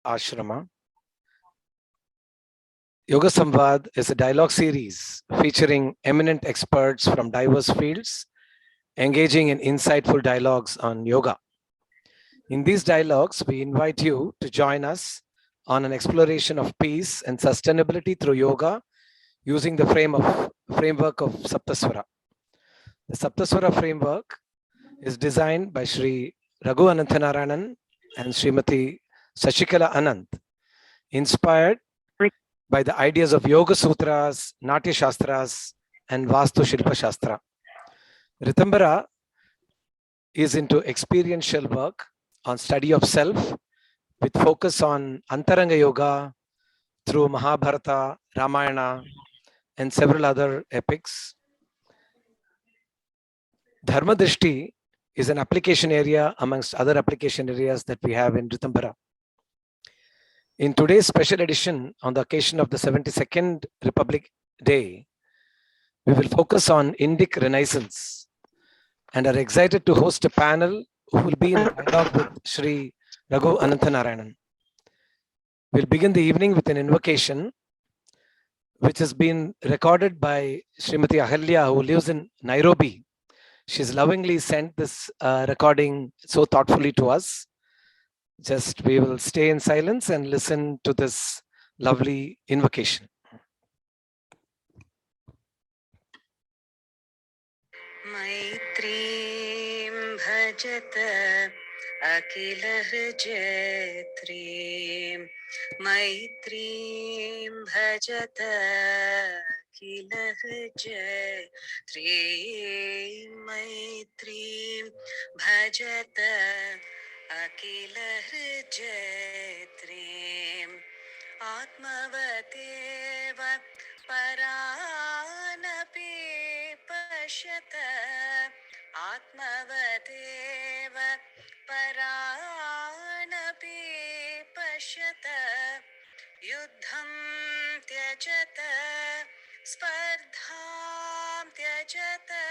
Ashrama. Yoga Samvad is a dialogue series featuring eminent experts from diverse fields, engaging in insightful dialogues on yoga. In these dialogues, we invite you to join us on an exploration of peace and sustainability through yoga using the framework of Saptaswara. The Saptaswara framework is designed by Sri Raghu Ananthanarayanan and Srimati Sashikala Anant, inspired by the ideas of Yoga Sutras, Natya Shastras, and Vastu Shilpa Shastra. Ritambhara is into experiential work on study of self with focus on Antaranga Yoga through Mahabharata, Ramayana, and several other epics. Dharma Drishti is an application area amongst other application areas that we have in Ritambhara. In today's special edition, on the occasion of the 72nd Republic Day, we will focus on Indic Renaissance and are excited to host a panel who will be in dialogue with Sri Raghu Ananthanarayanan. We'll begin the evening with an invocation which has been recorded by Srimati Ahalya, who lives in Nairobi. She's lovingly sent this recording so thoughtfully to us. Just we will stay in silence and listen to this lovely invocation. Maitrim bhajata akilah jetrim. Maitrim bhajata akilah jetrim. Maitrim bhajata akilah jetrim. Atmavateva paranapi pashyata. Atmavateva paranapi pashyata. Yuddham tyajata spardham tyajata.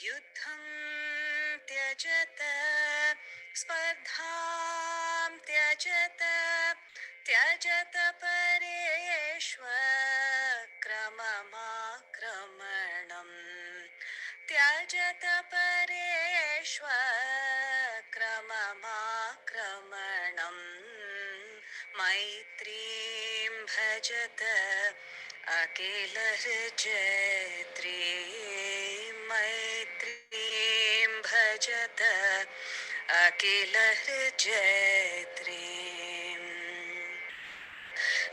Yuddham tyajata spardham tyajata. Tyajata pareshva kramamakramanam. Tyajata pareshva kramamakramanam. Maitrim bhajata akilah jetrim. Maitrim bhajata akilah jetrim.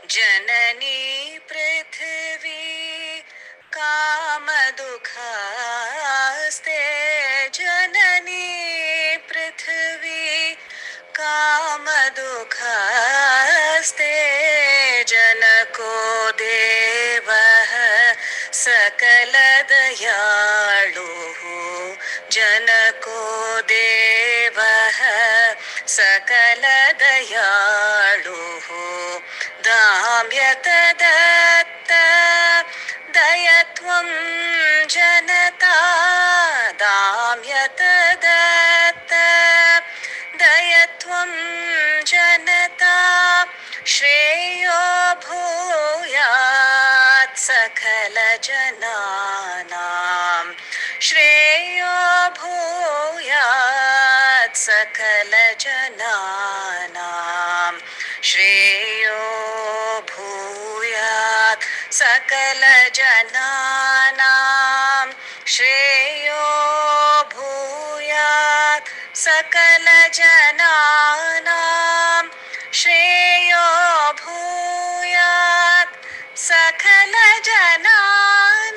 Janani prithvi kamadukhaste. Janani prithvi kamadukhaste. Janako devah sakala dayaluhu. Janako devah sakala dayaluhu. Damyata datta dayatvam janata. Damyata datta dayatvam janata. Shreyo bhuyat sakala jananam. Shreyo bhuyat sakala jananam. Shreyo bhuyat sakala jananam. Shreyo bhuyat sakala jananam. Shreyo bhuyat sakala jananam.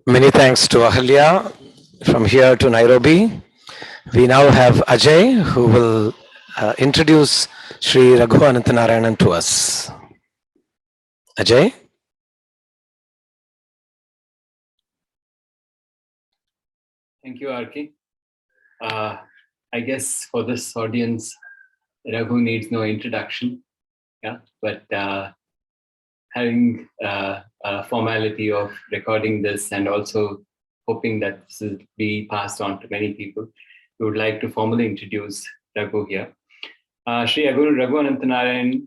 Many thanks to Ahalya from here to Nairobi. We now have Ajay, who will introduce Sri Raghu Ananthanarayanan to us. Ajay? Thank you, RK. I guess for this audience, Raghu needs no introduction. Yeah, but having a formality of recording this and also hoping that this will be passed on to many people, we would like to formally introduce Raghu here. Sri Raghu Ananthanarayanan,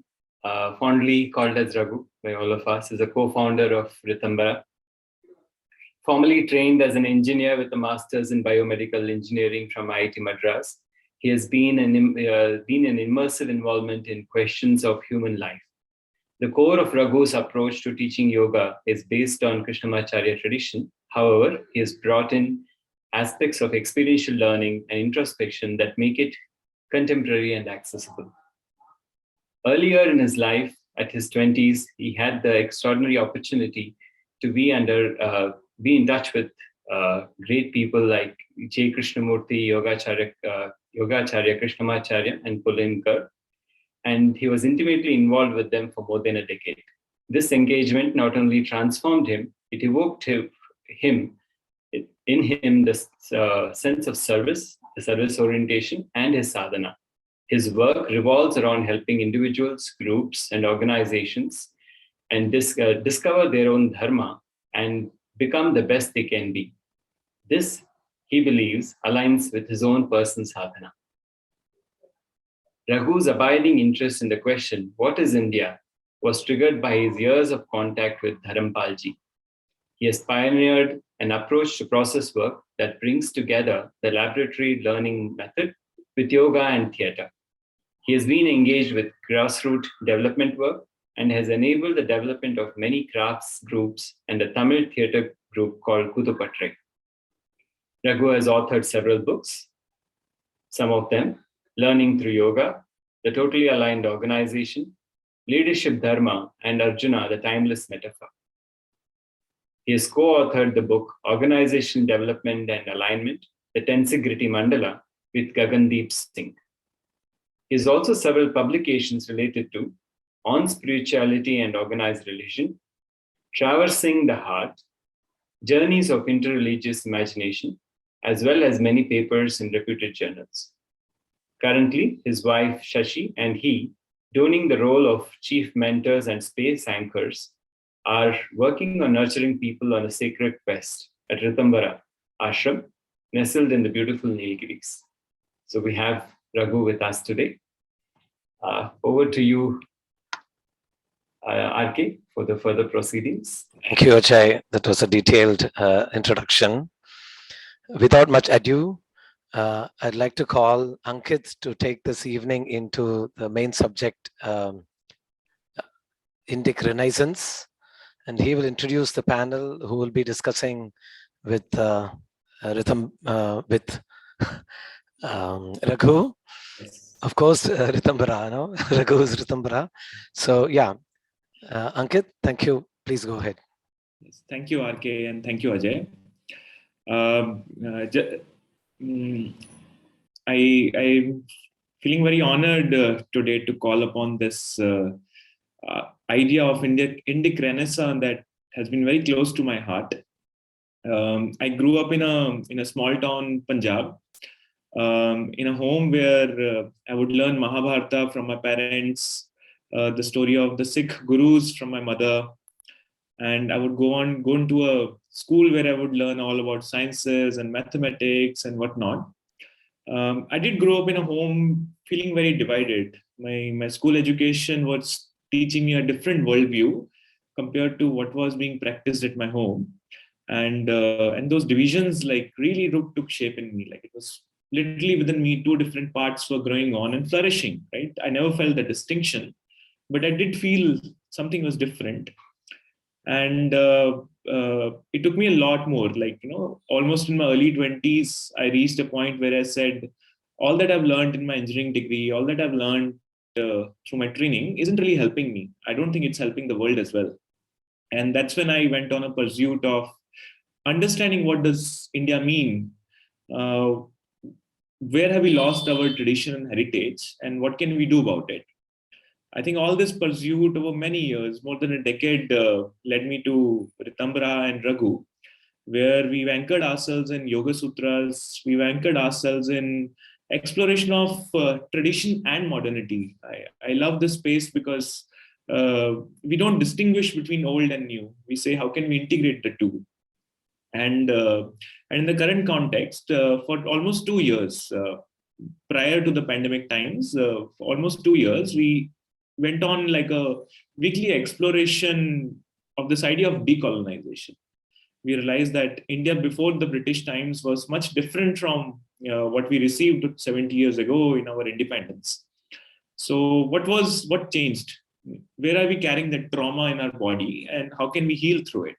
fondly called as Raghu by all of us, is a co-founder of Ritambhara. Formerly trained as an engineer with a master's in biomedical engineering from IIT Madras, he has been an immersive involvement in questions of human life. The core of Raghu's approach to teaching yoga is based on Krishnamacharya tradition. However, he has brought in aspects of experiential learning and introspection that make it contemporary and accessible. Earlier in his life, at his 20s, he had the extraordinary opportunity to be in touch with great people like J. Krishnamurti, Yogacharya Krishnamacharya, and Pulinkar, and he was intimately involved with them for more than a decade. This engagement not only transformed him, it evoked in him the sense of service, the service orientation, and his sadhana. His work revolves around helping individuals, groups, and organizations and discover their own dharma and become the best they can be. This, he believes, aligns with his own personal sadhana. Raghu's abiding interest in the question, what is India, was triggered by his years of contact with Dharampalji. He has pioneered an approach to process work that brings together the laboratory learning method with yoga and theatre. He has been engaged with grassroots development work and has enabled the development of many crafts groups and a Tamil theatre group called Kudupatre. Raghu has authored several books, some of them Learning Through Yoga, The Totally Aligned Organization, Leadership Dharma, and Arjuna, the Timeless Metaphor. He has co-authored the book Organization Development and Alignment, the Tensegrity Mandala, with Gagandeep Singh. He has also several publications related to On Spirituality and Organized Religion, Traversing the Heart, Journeys of Interreligious Imagination, as well as many papers in reputed journals. Currently, his wife Shashi and he, donning the role of chief mentors and space anchors, are working on nurturing people on a sacred quest at Ritambhara Ashram, nestled in the beautiful Nilgiris. So we have Raghu with us today. Over to you, RK, for the further proceedings. Thank you, Ajay. That was a detailed introduction. Without much ado, I'd like to call Ankit to take this evening into the main subject, Indic Renaissance, and he will introduce the panel who will be discussing with Raghu. Yes. Of course, Ritambhara, no? Raghu is Ritambhara. So yeah, Ankit, thank you. Please go ahead. Yes, thank you, RK, and thank you, Ajay. I'm feeling very honored today to call upon this idea of Indic Renaissance that has been very close to my heart. I grew up in a small town, Punjab, in a home where I would learn Mahabharata from my parents, the story of the Sikh gurus from my mother, and I would go into a school where I would learn all about sciences and mathematics and whatnot. I did grow up in a home feeling very divided. My school education was teaching me a different worldview compared to what was being practiced at my home, and those divisions like really took shape in me. Like it was literally within me, two different parts were growing on and flourishing. Right, I never felt the distinction, but I did feel something was different. And it took me a lot more, like, almost in my early 20s, I reached a point where I said, all that I've learned in my engineering degree, all that I've learned through my training isn't really helping me. I don't think it's helping the world as well. And that's when I went on a pursuit of understanding what does India mean? Where have we lost our tradition and heritage? And what can we do about it? I think all this pursuit over many years, more than a decade, led me to Ritambhara and Raghu, where we've anchored ourselves in Yoga Sutras, we've anchored ourselves in exploration of tradition and modernity. I love this space because we don't distinguish between old and new. We say, how can we integrate the two? And in the current context, for almost 2 years, prior to the pandemic times, for almost 2 years, we went on like a weekly exploration of this idea of decolonization. We realized that India before the British times was much different from what we received 70 years ago in our independence. So what changed? Where are we carrying that trauma in our body, and how can we heal through it?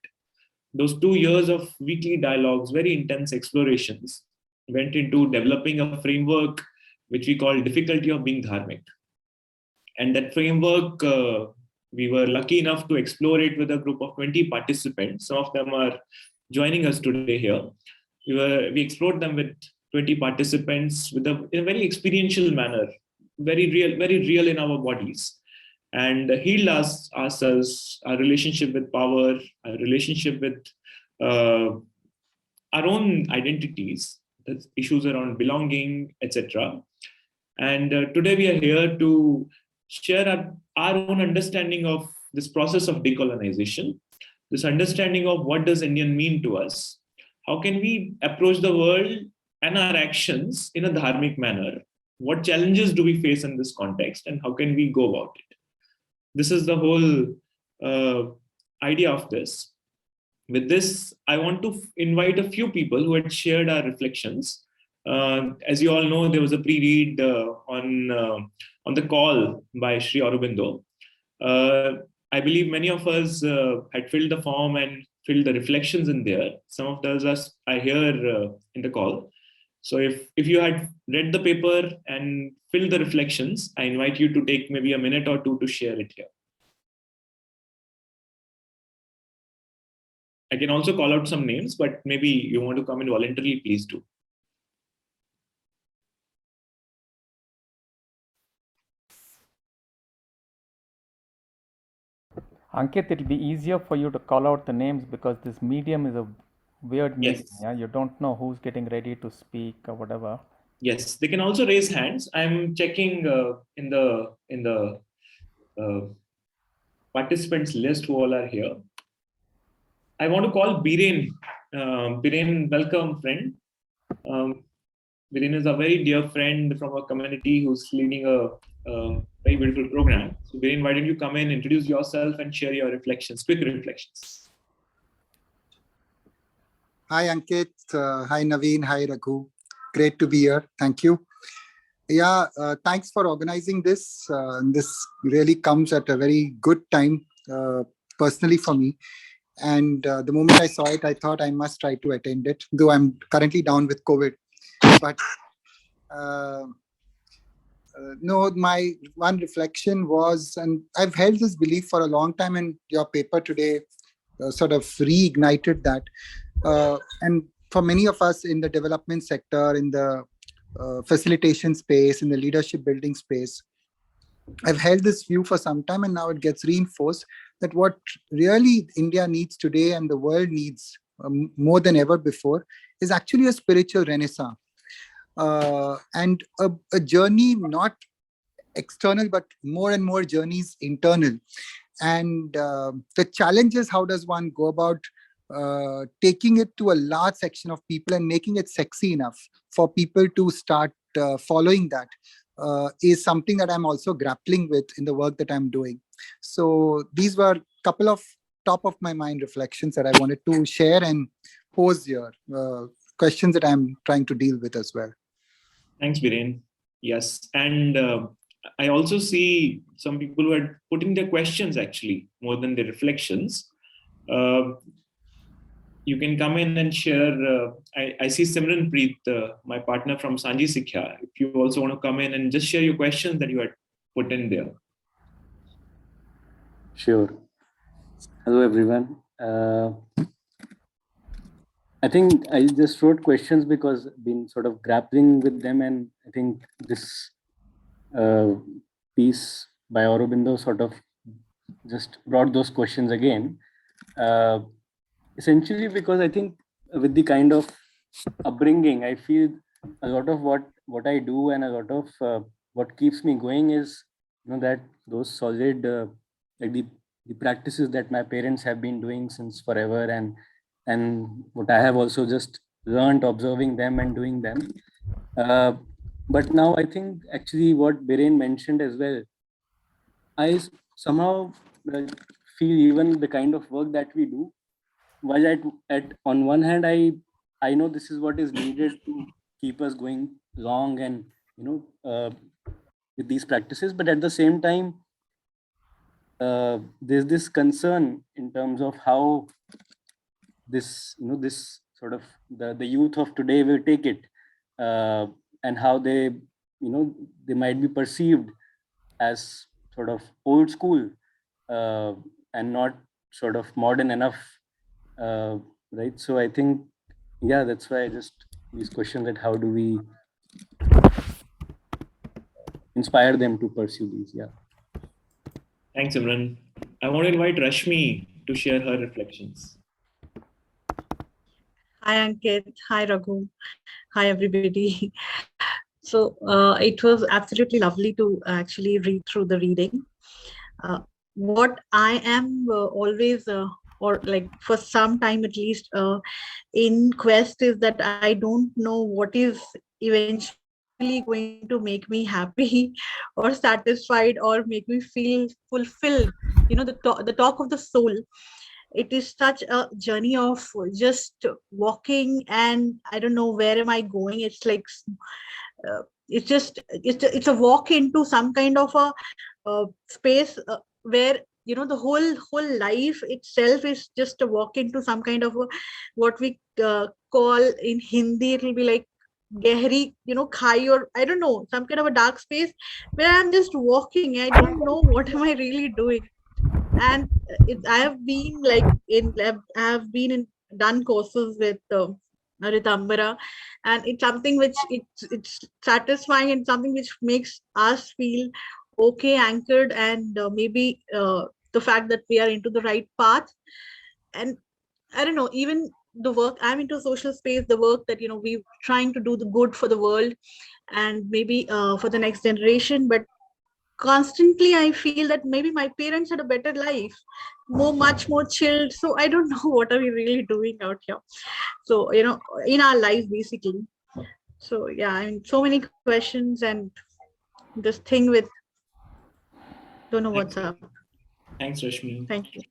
Those 2 years of weekly dialogues, very intense explorations, went into developing a framework which we call difficulty of being dharmic. And that framework, we were lucky enough to explore it with a group of 20 participants. Some of them are joining us today here. We explored them with 20 participants in a very experiential manner, very real in our bodies, and healed ourselves, our relationship with power, our relationship with our own identities, the issues around belonging, etc. And today we are here to share our own understanding of this process of decolonization, this understanding of what does Indian mean to us, how can we approach the world and our actions in a dharmic manner, what challenges do we face in this context, and how can we go about it. This is the whole idea of this. With this, I want to invite a few people who had shared our reflections. As you all know, there was a pre-read on the call by Sri Aurobindo. I believe many of us had filled the form and filled the reflections in there. Some of those are here in the call. So if you had read the paper and filled the reflections, I invite you to take maybe a minute or two to share it here. I can also call out some names, but maybe you want to come in voluntarily, please do. Ankit, it'll be easier for you to call out the names because this medium is a weird medium. Yes. Yeah, you don't know who's getting ready to speak or whatever. Yes, they can also raise hands. I'm checking in the participants list who all are here. I want to call Biren. Biren, welcome, friend. Biren is a very dear friend from a community who's leading a very beautiful program. So Biren, why don't you come in, introduce yourself and share your reflections, quick reflections. Hi, Ankit. Hi, Naveen. Hi, Raghu. Great to be here. Thank you. Yeah, thanks for organizing this. This really comes at a very good time, personally for me. And the moment I saw it, I thought I must try to attend it, though I'm currently down with COVID. But no, my one reflection was, and I've held this belief for a long time, and your paper today sort of reignited that. And for many of us in the development sector, in the facilitation space, in the leadership building space, I've held this view for some time, and now it gets reinforced that what really India needs today and the world needs more than ever before is actually a spiritual renaissance and a journey not external, but more and more journeys internal. And the challenge is, how does one go about taking it to a large section of people and making it sexy enough for people to start following that is something that I'm also grappling with in the work that I'm doing. So these were a couple of top of my mind reflections that I wanted to share and pose here, questions that I'm trying to deal with as well. Thanks, Biren. Yes, and I also see some people who are putting their questions actually more than their reflections. You can come in and share. I see Simran Preet, my partner from Sanji Sikhya. If you also want to come in and just share your questions that you had put in there. Sure. Hello, everyone. I think I just wrote questions because I've been sort of grappling with them, and I think this piece by Aurobindo sort of just brought those questions again. Essentially because I think with the kind of upbringing, I feel a lot of what I do and a lot of what keeps me going is, that those solid like the practices that my parents have been doing since forever, and what I have also just learned observing them and doing them. But now I think actually what Biren mentioned as well, I somehow feel even the kind of work that we do, while at on one hand I know this is what is needed to keep us going long and with these practices, but at the same time there's this concern in terms of how this this sort of the youth of today will take it, and how they they might be perceived as sort of old school, and not sort of modern enough, right? So I think, yeah, that's why I just these questions that how do we inspire them to pursue these. Yeah. Thanks, Imran. I want to invite Rashmi to share her reflections. Hi, Ankit. Hi, Raghu. Hi, everybody. So it was absolutely lovely to actually read through the reading. What I am always, or like for some time at least, in quest is that I don't know what is eventually going to make me happy or satisfied or make me feel fulfilled. You know, the talk of the soul. It is such a journey of just walking, and I don't know where am I going. It's like it's a walk into some kind of a space where the whole life itself is just a walk into some kind of a, what we call in Hindi, it will be like gehri, khai, or I don't know, some kind of a dark space where I'm just walking. I don't know what am I really doing. And I have been done courses with Ritambhara, and it's something which it's satisfying and something which makes us feel okay, anchored, and maybe the fact that we are into the right path. And I don't know, even the work I'm into, social space, the work that we're trying to do the good for the world and maybe for the next generation, but constantly I feel that maybe my parents had a better life, much more chilled. So I don't know what are we really doing out here. So in our lives basically. So yeah, I mean, so many questions and this thing with don't know what's up. Thanks, Rashmi. Thank you.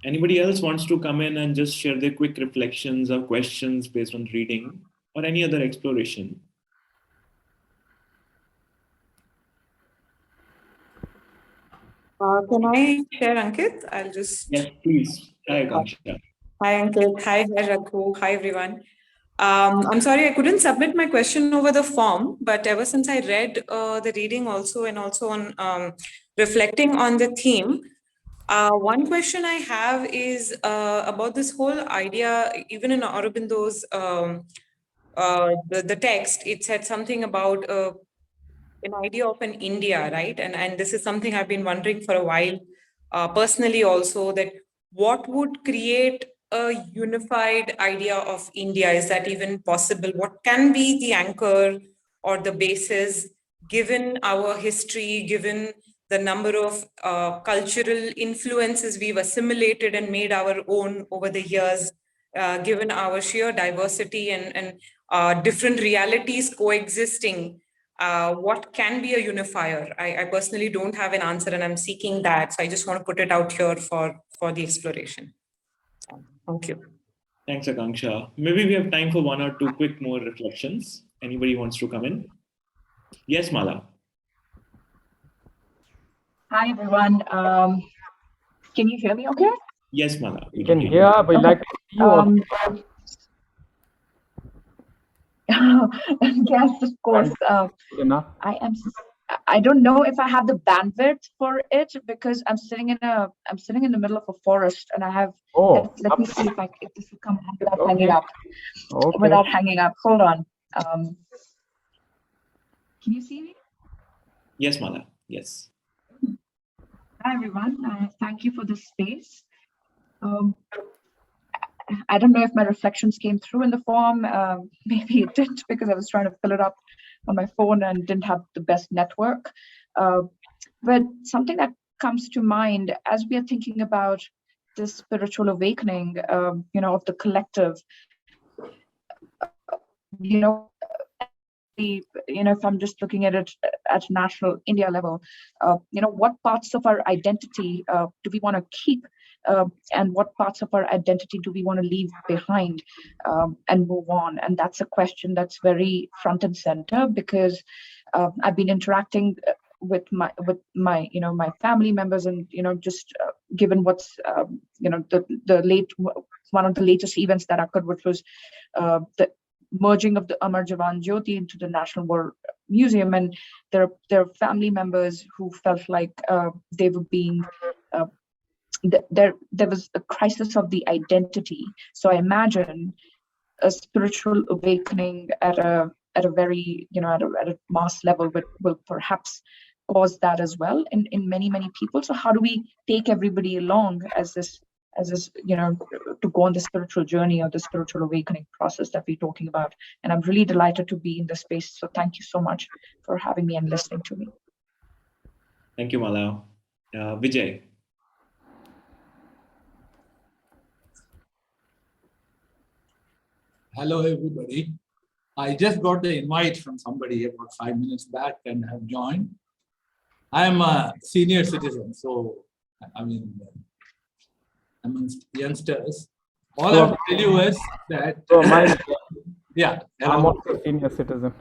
Anybody else wants to come in and just share their quick reflections or questions based on reading or any other exploration? Can I share, Ankit? I'll just... Yes, please. Hi, Akanksha. Hi, Ankit. Hi, Raghu. Hi, everyone. I'm sorry I couldn't submit my question over the form, but ever since I read the reading also and also on reflecting on the theme, one question I have is about this whole idea, even in Aurobindo's the text, it said something about an idea of an India, right? And this is something I've been wondering for a while, personally also, that what would create a unified idea of India? Is that even possible? What can be the anchor or the basis, given our history, given the number of cultural influences we've assimilated and made our own over the years, given our sheer diversity and different realities coexisting? What can be a unifier? I personally don't have an answer and I'm seeking that. So I just want to put it out here for the exploration. Thank you. Thanks, Akanksha. Maybe we have time for one or two quick more reflections. Anybody wants to come in? Yes, Mala. Hi, everyone. Can you hear me okay? Yes, Mala. We can hear, but okay. Like you. Yes, of course. I don't know if I have the bandwidth for it because I'm sitting in the middle of a forest and I have. Let me see if this will come without hanging up. Okay. Without hanging up. Hold on. Can you see me? Yes, Mala. Yes. Hi, everyone. Thank you for this space. I don't know if my reflections came through in the form. Maybe it didn't because I was trying to fill it up on my phone and didn't have the best network. But something that comes to mind as we are thinking about this spiritual awakening, of the collective, if I'm just looking at it at national India level, what parts of our identity do we want to keep, and what parts of our identity do we want to leave behind and move on? And that's a question that's very front and center, because I've been interacting with my my family members, and just given what's one of the latest events that occurred, which was the merging of the Amar Jawan Jyoti into the National War Museum, and there are family members who felt like they were being there was a crisis of the identity. So I imagine a spiritual awakening at a very at a mass level will perhaps cause that as well in many people. So how do we take everybody along as this to go on the spiritual journey or the spiritual awakening process that we're talking about? And I'm really delighted to be in this space. So thank you so much for having me and listening to me. Thank you, Malau. Vijay. Hello, everybody. I just got the invite from somebody about 5 minutes back and have joined. I am a senior citizen, so I mean, amongst youngsters, all I have to tell you is that yeah, I'm also a senior citizen.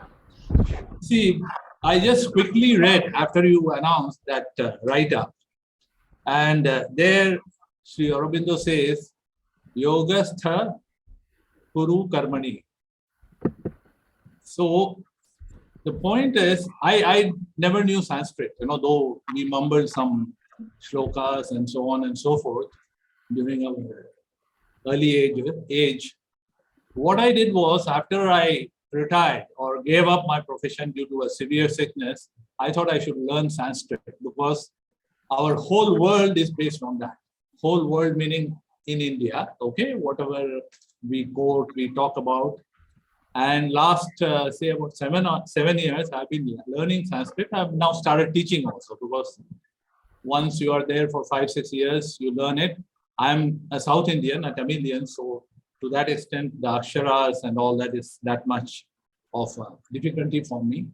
See, I just quickly read after you announced that write-up, and there Sri Aurobindo says, Yogastha Kuru Karmani. So the point is, I never knew Sanskrit, though we mumbled some shlokas and so on and so forth during our early age. What I did was, after I retired or gave up my profession due to a severe sickness, I thought I should learn Sanskrit, because our whole world is based on that. Whole world meaning in India, okay, whatever we quote, we talk about. And last, say about 7 years, I've been learning Sanskrit. I've now started teaching also, because once you are there for 5-6 years, you learn it. I'm a South Indian, a Tamilian, so to that extent, the aksharas and all that is that much of a difficulty for me.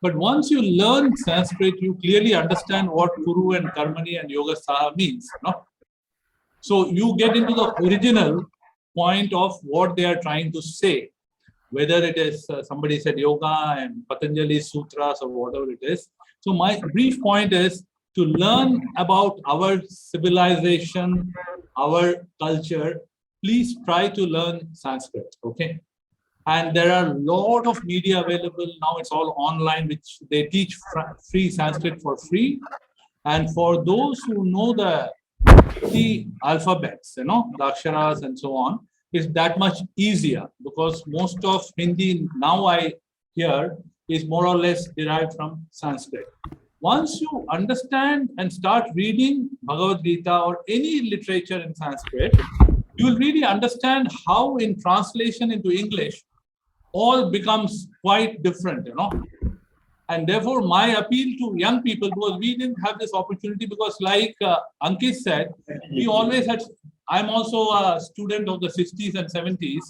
But once you learn Sanskrit, you clearly understand what Kuru and Karmani and Yoga Saha means. No? So you get into the original point of what they are trying to say, whether it is somebody said yoga and Patanjali sutras or whatever it is. So my brief point is to learn about our civilization, our culture. Please try to learn Sanskrit, okay? And there are a lot of media available now. It's all online, which they teach free Sanskrit for free. And for those who know the alphabets, the aksharas and so on, is that much easier, because most of Hindi now I hear is more or less derived from Sanskrit. Once you understand and start reading Bhagavad Gita or any literature in Sanskrit, you will really understand how in translation into English, all becomes quite different, And therefore, my appeal to young people, because we didn't have this opportunity, because like Ankit said, we always had, I'm also a student of the 60s and 70s,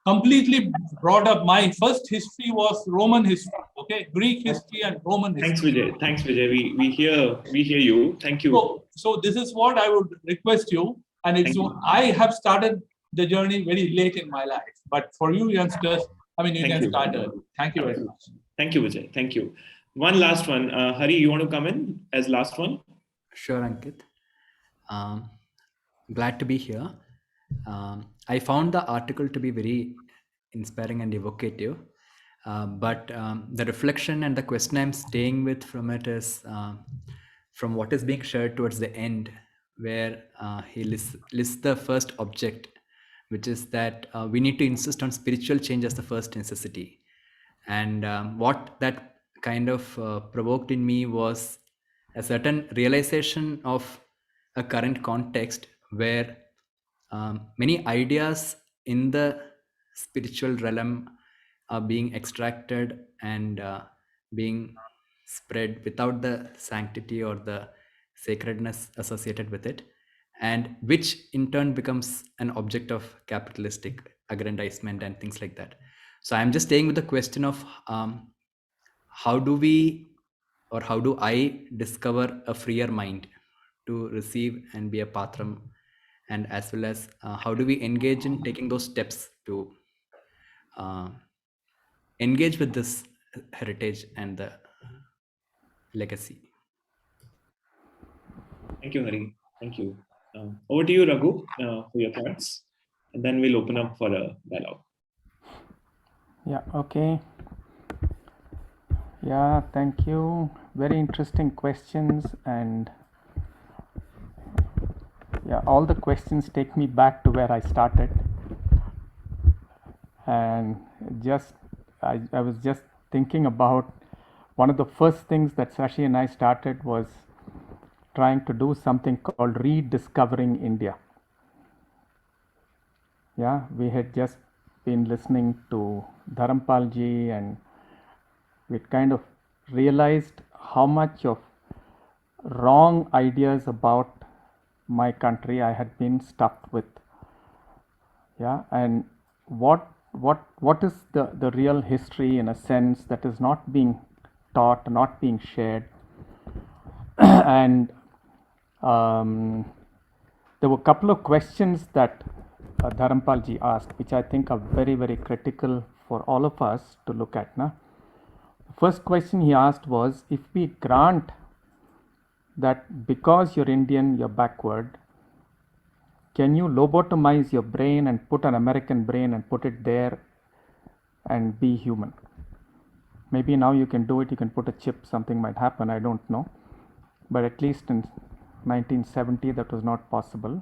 completely brought up. My first history was Roman history, okay? Greek history and Roman history. Thanks, Vijay. We hear you. Thank you. So this is what I would request you. And I have started the journey very late in my life. But for you youngsters, I mean, you can start early. Thank you very much. Thank you, Vijay. Thank you. One last one. Hari, you want to come in as last one? Sure, Ankit. Glad to be here. I found the article to be very inspiring and evocative. But the reflection and the question I'm staying with from it is from what is being shared towards the end, where he lists the first object, which is that we need to insist on spiritual change as the first necessity. And what that kind of provoked in me was a certain realization of a current context where many ideas in the spiritual realm are being extracted and being spread without the sanctity or the sacredness associated with it, and which in turn becomes an object of capitalistic aggrandizement and things like that. So I'm just staying with the question of how do we, or how do I discover a freer mind to receive and be a patram, and as well as how do we engage in taking those steps to engage with this heritage and the legacy. Thank you, Hari. Thank you. Over to you, Raghu, for your thoughts, and then we'll open up for a dialogue. Yeah, okay. Yeah, thank you. Very interesting questions, and yeah, all the questions take me back to where I started. And I was just thinking about one of the first things that Sashi and I started was trying to do something called rediscovering India. Yeah, we had just been listening to Dharampalji, and we kind of realized how much of wrong ideas about my country I had been stuffed with. Yeah, and what is the real history, in a sense, that is not being taught, not being shared. And there were a couple of questions that Dharampalji asked, which I think are very, very critical for all of us to look at. The first question he asked was, if we grant that because you're Indian, you're backward, can you lobotomize your brain and put an American brain and put it there and be human? Maybe now you can do it, you can put a chip, something might happen, I don't know. But at least in 1970, that was not possible.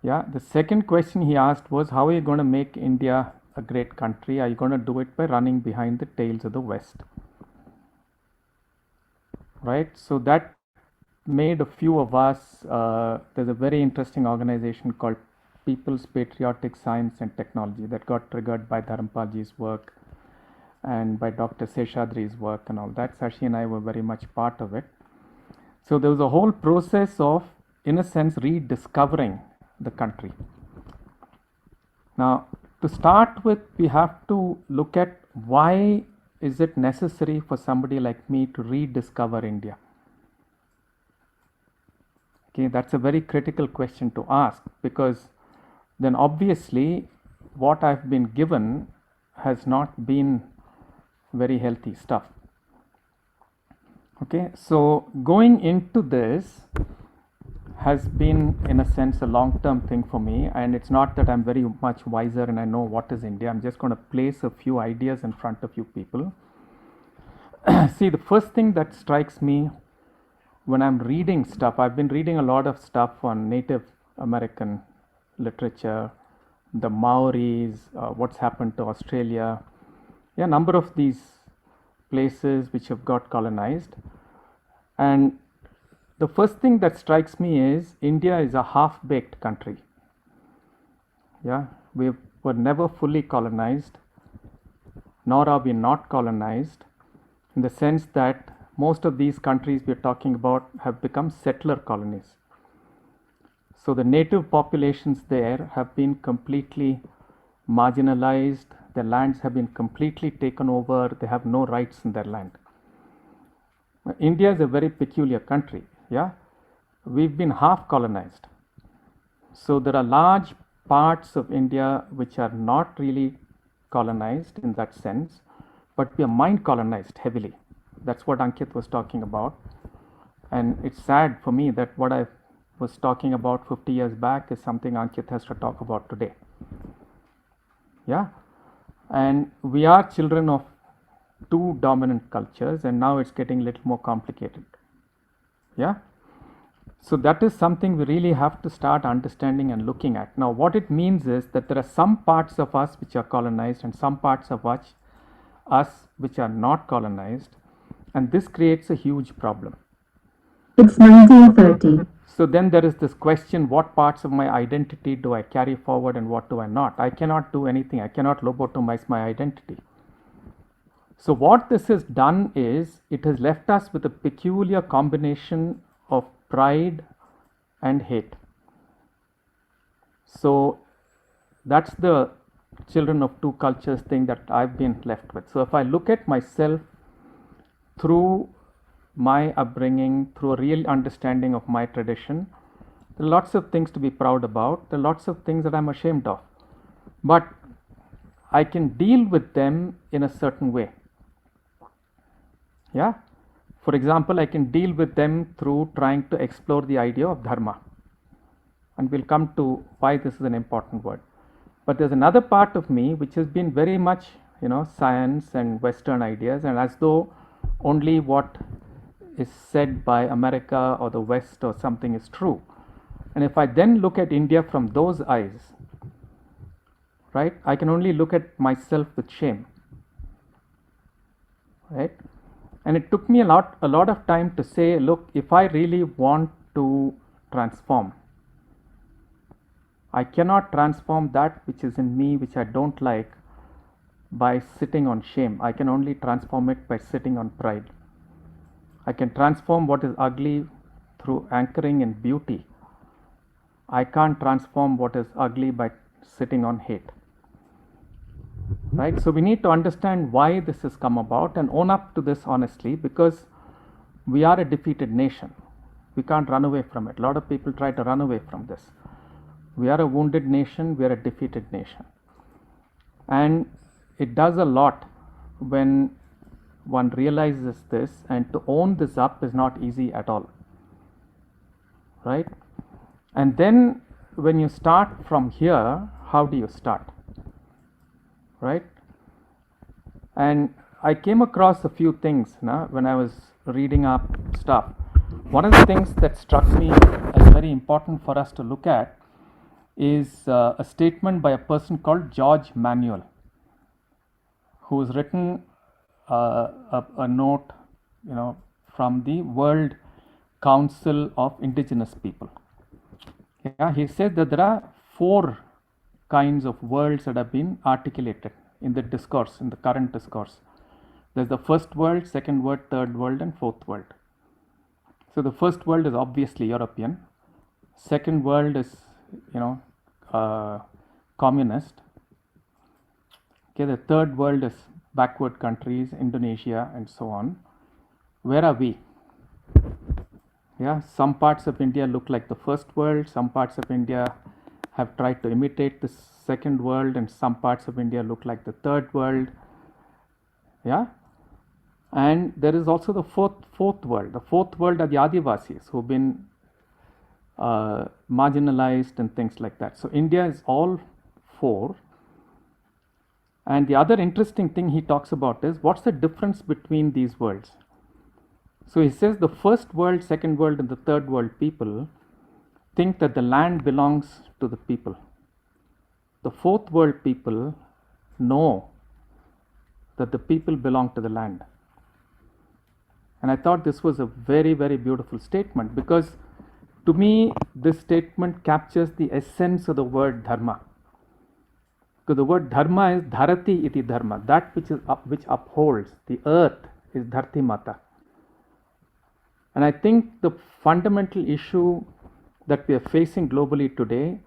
Yeah, the second question he asked was, how are you going to make India a great country? Are you going to do it by running behind the tails of the West? Right, so that made a few of us, there's a very interesting organization called People's Patriotic Science and Technology that got triggered by Dharampalji's work and by Dr. Seshadri's work and all that. Sashi and I were very much part of it. So there was a whole process of, in a sense, rediscovering the country. Now, to start with, we have to look at why is it necessary for somebody like me to rediscover India? Okay, that's a very critical question to ask, because then obviously what I've been given has not been very healthy stuff. Okay, so going into this has been, in a sense, a long-term thing for me, and it's not that I'm very much wiser and I know what is India. I'm just going to place a few ideas in front of you people. See, the first thing that strikes me when I'm reading stuff, I've been reading a lot of stuff on Native American literature, the Maoris, what's happened to Australia, a number of these places which have got colonized. And the first thing that strikes me is India is a half-baked country. Yeah, we were never fully colonized, nor are we not colonized, in the sense that most of these countries we're talking about have become settler colonies. So the native populations there have been completely marginalized, their lands have been completely taken over, they have no rights in their land. India is a very peculiar country. Yeah, we've been half colonized. So there are large parts of India which are not really colonized in that sense, but we are mind colonized heavily. That's what Ankit was talking about. And it's sad for me that what I was talking about 50 years back is something Ankit has to talk about today. Yeah, and we are children of two dominant cultures, and now it's getting a little more complicated. Yeah, so that is something we really have to start understanding and looking at. Now, what it means is that there are some parts of us which are colonized and some parts of us which are not colonized, and this creates a huge problem. It's 1930. So then there is this question, what parts of my identity do I carry forward and what do I not? I cannot do anything. I cannot lobotomize my identity. So what this has done is, it has left us with a peculiar combination of pride and hate. So that's the children of two cultures thing that I've been left with. So if I look at myself through my upbringing, through a real understanding of my tradition, there are lots of things to be proud about. There are lots of things that I'm ashamed of. But I can deal with them in a certain way. Yeah. For example, I can deal with them through trying to explore the idea of dharma. And we'll come to why this is an important word. But there's another part of me which has been very much, science and Western ideas, and as though only what is said by America or the West or something is true. And if I then look at India from those eyes, right, I can only look at myself with shame, right? And it took me a lot of time to say, look, if I really want to transform, I cannot transform that which is in me, which I don't like, by sitting on shame. I can only transform it by sitting on pride. I can transform what is ugly through anchoring in beauty. I can't transform what is ugly by sitting on hate. Right? So we need to understand why this has come about and own up to this honestly, because we are a defeated nation. We can't run away from it. A lot of people try to run away from this. We are a wounded nation, we are a defeated nation. And it does a lot when one realizes this, and to own this up is not easy at all. Right? And then when you start from here, how do you start? Right? And I came across a few things when I was reading up stuff. One of the things that struck me as very important for us to look at is a statement by a person called George Manuel, who has written a note, from the World Council of Indigenous People. Yeah, he said that there are 4 kinds of worlds that have been articulated in the discourse, in the current discourse. There's the first world, second world, third world, and fourth world. So the first world is obviously European. Second world is, communist. Okay, the third world is backward countries, Indonesia, and so on. Where are we? Yeah, some parts of India look like the first world. Some parts of India have tried to imitate the second world, and some parts of India look like the third world. Yeah, and there is also the fourth world. The fourth world are the Adivasis, who've been marginalized and things like that. So India is all 4. And the other interesting thing he talks about is what's the difference between these worlds. So he says the first world, second world, and the third world people think that the land belongs to the people. The fourth world people know that the people belong to the land. And I thought this was a very, very beautiful statement, because to me, this statement captures the essence of the word dharma. Because the word dharma is dharati iti dharma, that which upholds the earth is dharti mata. And I think the fundamental issue that we are facing globally today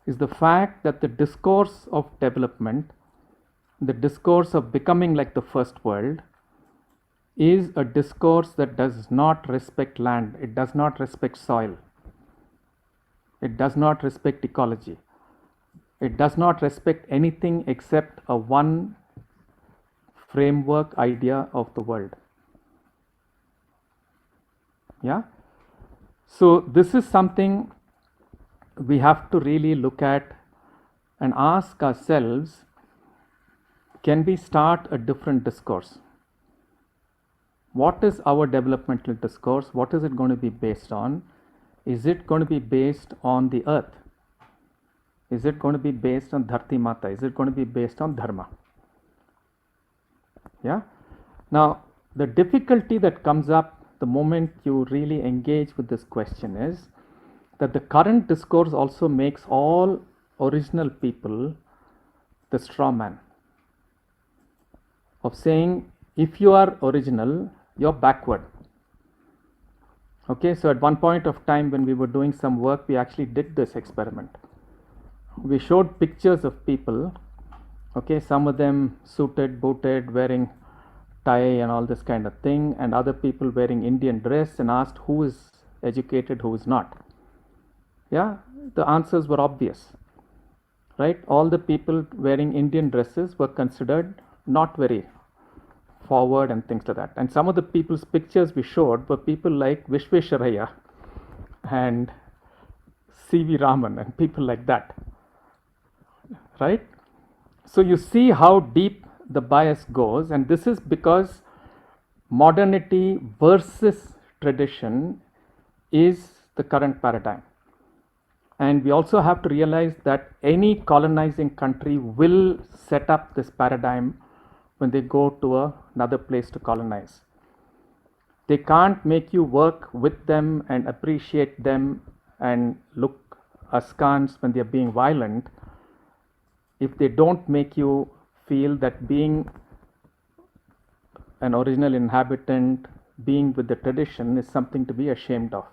is the fact that the discourse of development, the discourse of becoming like the first world, is a discourse that does not respect land. It does not respect soil. It does not respect ecology. It does not respect anything except a one framework idea of the world. Yeah. So this is something we have to really look at and ask ourselves, can we start a different discourse? What is our developmental discourse? What is it going to be based on? Is it going to be based on the earth? Is it going to be based on Dharti Mata? Is it going to be based on Dharma? Yeah. Now, the difficulty that comes up the moment you really engage with this question is that the current discourse also makes all original people the straw man of saying, if you are original, you're backward. Okay, so at one point of time when we were doing some work, we actually did this experiment. We showed pictures of people, okay, some of them suited, booted, wearing tie and all this kind of thing, and other people wearing Indian dress, and asked who is educated, who is not. Yeah, the answers were obvious, right? All the people wearing Indian dresses were considered not very forward and things like that. And some of the people's pictures we showed were people like Vishvesharaya and C.V. Raman and people like that, right? So you see how deep the bias goes, and this is because modernity versus tradition is the current paradigm. And we also have to realize that any colonizing country will set up this paradigm when they go to another place to colonize. They can't make you work with them and appreciate them and look askance when they're being violent if they don't make you feel that being an original inhabitant, being with the tradition, is something to be ashamed of.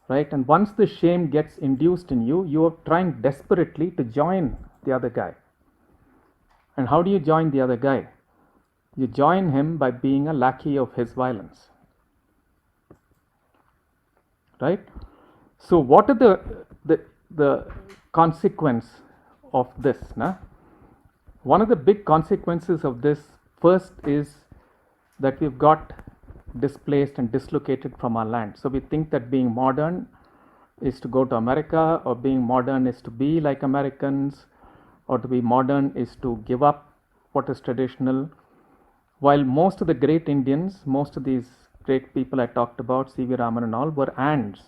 Right? And once the shame gets induced in you, you are trying desperately to join the other guy. And how do you join the other guy? You join him by being a lackey of his violence. Right? So what are the consequence of this? Nah? One of the big consequences of this first is that we've got displaced and dislocated from our land. So we think that being modern is to go to America, or being modern is to be like Americans, or to be modern is to give up what is traditional. While most of the great Indians, most of these great people I talked about, C.V. Raman and all, were ants.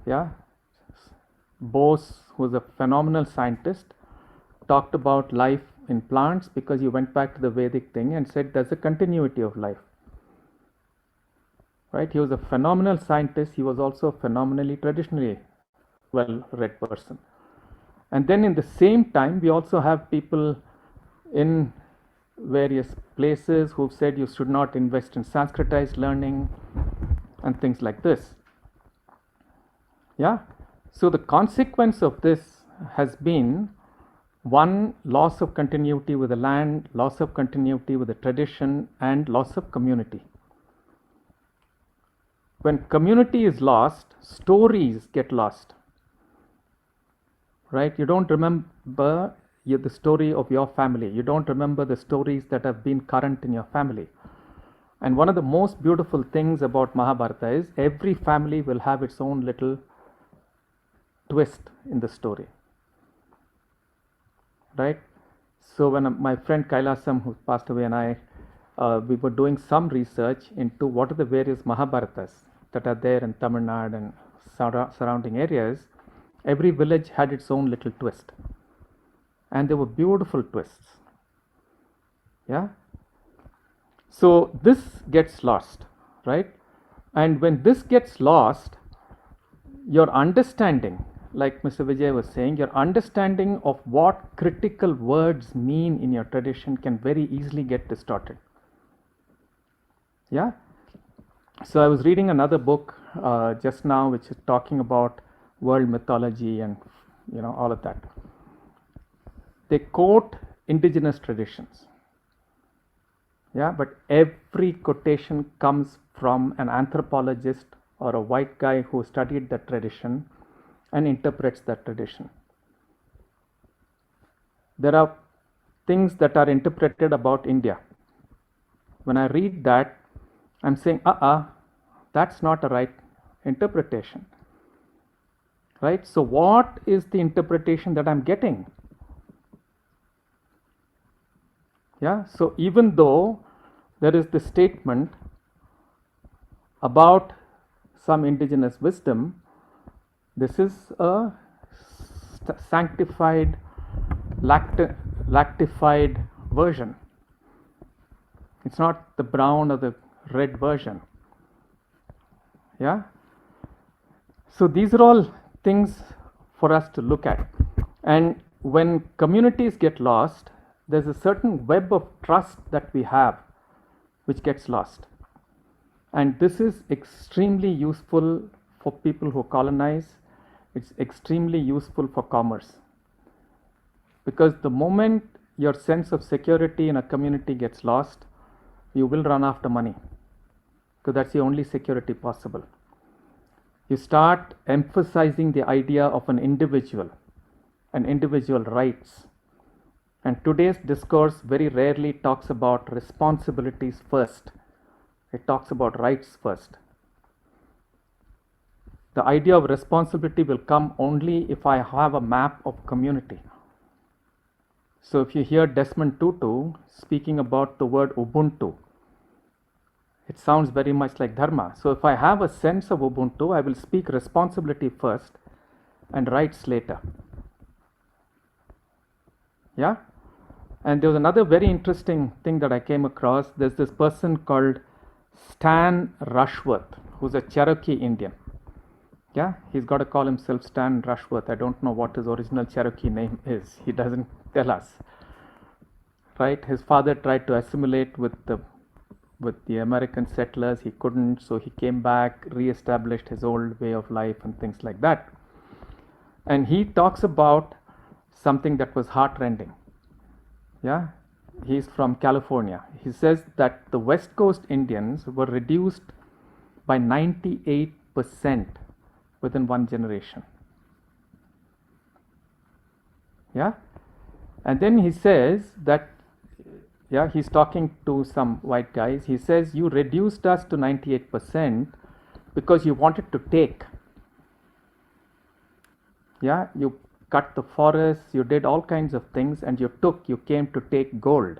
Yeah, Bose, who was a phenomenal scientist, talked about life in plants because he went back to the Vedic thing and said there's a continuity of life. Right? He was a phenomenal scientist. He was also a phenomenally traditionally well-read person. And then in the same time, we also have people in various places who've said you should not invest in Sanskritized learning and things like this. Yeah. So the consequence of this has been, one, loss of continuity with the land, loss of continuity with the tradition, and loss of community. When community is lost, stories get lost. Right? You don't remember the story of your family. You don't remember the stories that have been current in your family. And one of the most beautiful things about Mahabharata is every family will have its own little twist in the story. Right? So when my friend Kailasam, who passed away, and I, we were doing some research into what are the various Mahabharatas that are there in Tamil Nadu and surrounding areas. Every village had its own little twist. And they were beautiful twists. Yeah? So this gets lost, right? And when this gets lost, your understanding, like Mr. Vijay was saying, your understanding of what critical words mean in your tradition can very easily get distorted. Yeah? So I was reading another book just now, which is talking about world mythology and all of that. They quote indigenous traditions. Yeah, but every quotation comes from an anthropologist or a white guy who studied that tradition and interprets that tradition. There are things that are interpreted about India. When I read that, I'm saying, that's not a right interpretation. Right? So what is the interpretation that I'm getting? Yeah, so even though there is this statement about some indigenous wisdom, this is a sanctified, lactified version. It's not the brown or the red version. Yeah? So these are all things for us to look at. And when communities get lost, there's a certain web of trust that we have which gets lost. And this is extremely useful for people who colonize. It's extremely useful for commerce. Because the moment your sense of security in a community gets lost, you will run after money. Because that's the only security possible. You start emphasizing the idea of an individual rights. And today's discourse very rarely talks about responsibilities first. It talks about rights first. The idea of responsibility will come only if I have a map of community. So if you hear Desmond Tutu speaking about the word Ubuntu, it sounds very much like dharma. So if I have a sense of Ubuntu, I will speak responsibility first and rights later. Yeah? And there was another very interesting thing that I came across. There's this person called Stan Rushworth, who's a Cherokee Indian. Yeah, he's got to call himself Stan Rushworth. I don't know what his original Cherokee name is. He doesn't tell us. Right? His father tried to assimilate with the American settlers. He couldn't, so he came back, re-established his old way of life and things like that. And he talks about something that was heartrending. Yeah, he's from California. He says that the West Coast Indians were reduced by 98% within one generation. Yeah, and then he says that, yeah, he's talking to some white guys. He says, you reduced us to 98% because you wanted to take. Yeah, you cut the forests, you did all kinds of things, and you came to take gold.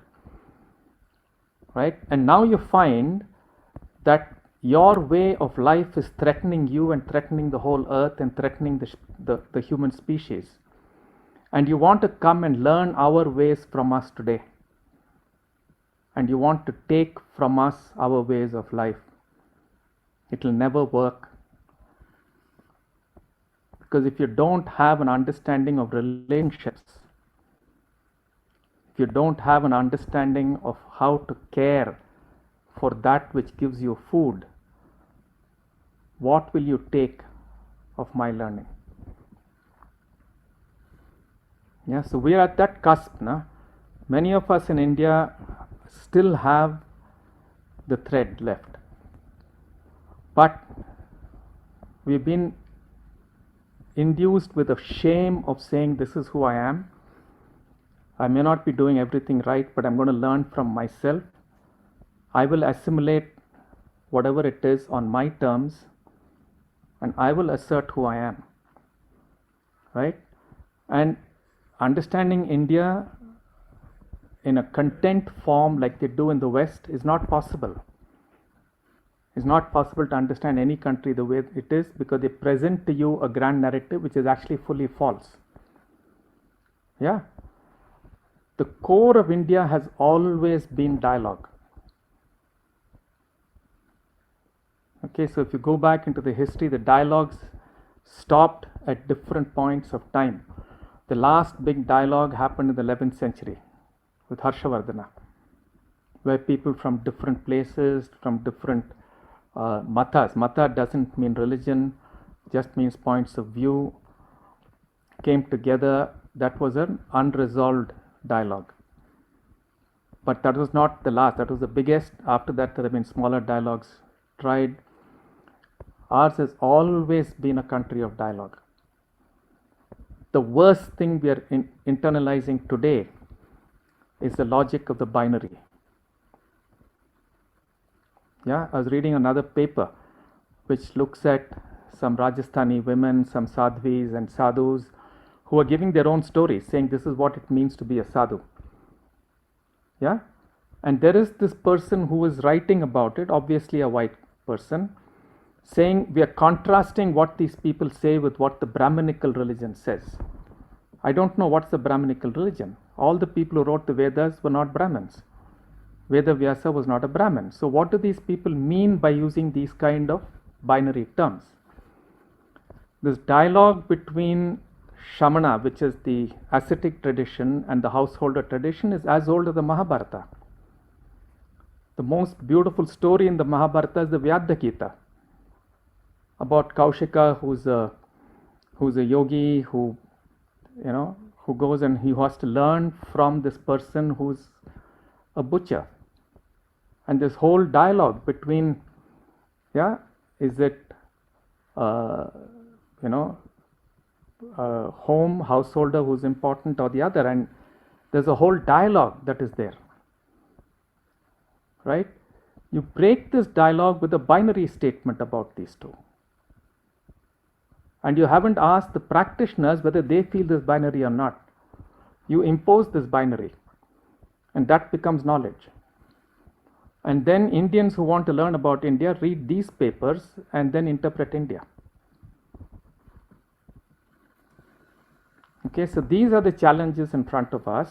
Right? And now you find that your way of life is threatening you and threatening the whole earth and threatening the human species. And you want to come and learn our ways from us today. And you want to take from us our ways of life. It will never work. Because if you don't have an understanding of relationships, if you don't have an understanding of how to care for that which gives you food, what will you take of my learning? Yeah, so we are at that cusp now. Many of us in India still have the thread left. But we've been induced with a shame of saying, this is who I am. I may not be doing everything right, but I'm going to learn from myself. I will assimilate whatever it is on my terms, and I will assert who I am. Right? And understanding India in a content form like they do in the West is not possible. It's not possible to understand any country the way it is, because they present to you a grand narrative which is actually fully false. Yeah. The core of India has always been dialogue. Okay, so if you go back into the history, the dialogues stopped at different points of time. The last big dialogue happened in the 11th century with Harshavardhana, where people from different places, from different matas. Mata doesn't mean religion, just means points of view, came together. That was an unresolved dialogue. But that was not the last, that was the biggest. After that, there have been smaller dialogues tried. Ours has always been a country of dialogue. The worst thing we are internalizing today is the logic of the binary. Yeah, I was reading another paper which looks at some Rajasthani women, some sadhvis and sadhus who are giving their own stories, saying this is what it means to be a sadhu. Yeah, and there is this person who is writing about it, obviously a white person, saying we are contrasting what these people say with what the Brahminical religion says. I don't know what's the Brahminical religion. All the people who wrote the Vedas were not Brahmins. Veda Vyasa was not a Brahmin. So what do these people mean by using these kind of binary terms? This dialogue between Shamana, which is the ascetic tradition, and the householder tradition is as old as the Mahabharata. The most beautiful story in the Mahabharata is the Vyadhagita about Kaushika, who's a yogi who goes and he has to learn from this person who's a butcher. And this whole dialogue between, is it, home householder who's important or the other, and there's a whole dialogue that is there, right? You break this dialogue with a binary statement about these two, and you haven't asked the practitioners whether they feel this binary or not. You impose this binary, and that becomes knowledge. And then Indians who want to learn about India read these papers and then interpret India. Okay, so these are the challenges in front of us,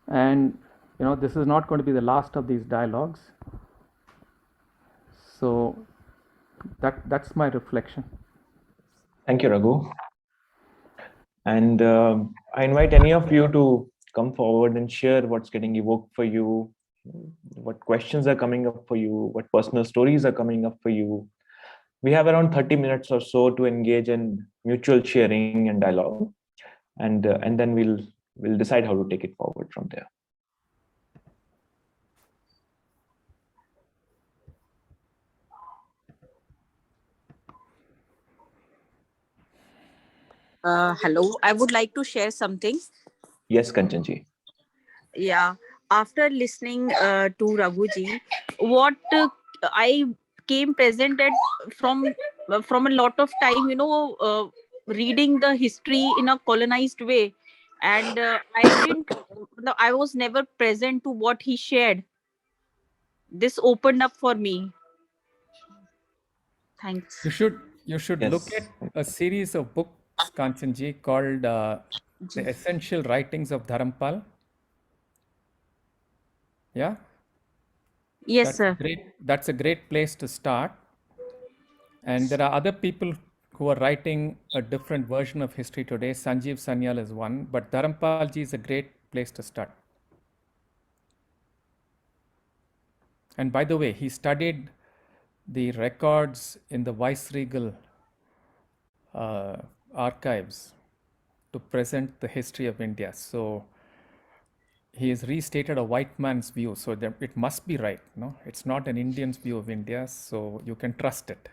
and this is not going to be the last of these dialogues. So that's my reflection. Thank you, Raghu. And I invite any of you to come forward and share what's getting evoked for you, what questions are coming up for you, what personal stories are coming up for you. We have around 30 minutes or so to engage in mutual sharing and dialogue, and then we'll decide how to take it forward from there. Hello, I would like to share something. Yes, Kanchanji. Yeah, after listening to Raghuji, what I came presented from a lot of time, reading the history in a colonized way, and I was never present to what he shared. This opened up for me. Thanks. You should look at a series of books, Kanchanji, called The Essential Writings of Dharampal. Yeah? Yes, sir. That's a great place to start. And there are other people who are writing a different version of history today. Sanjeev Sanyal is one, but Dharampalji is a great place to start. And by the way, he studied the records in the Viceregal archives to present the history of India. So he has restated a white man's view. So it must be right. No, it's not an Indian's view of India. So you can trust it.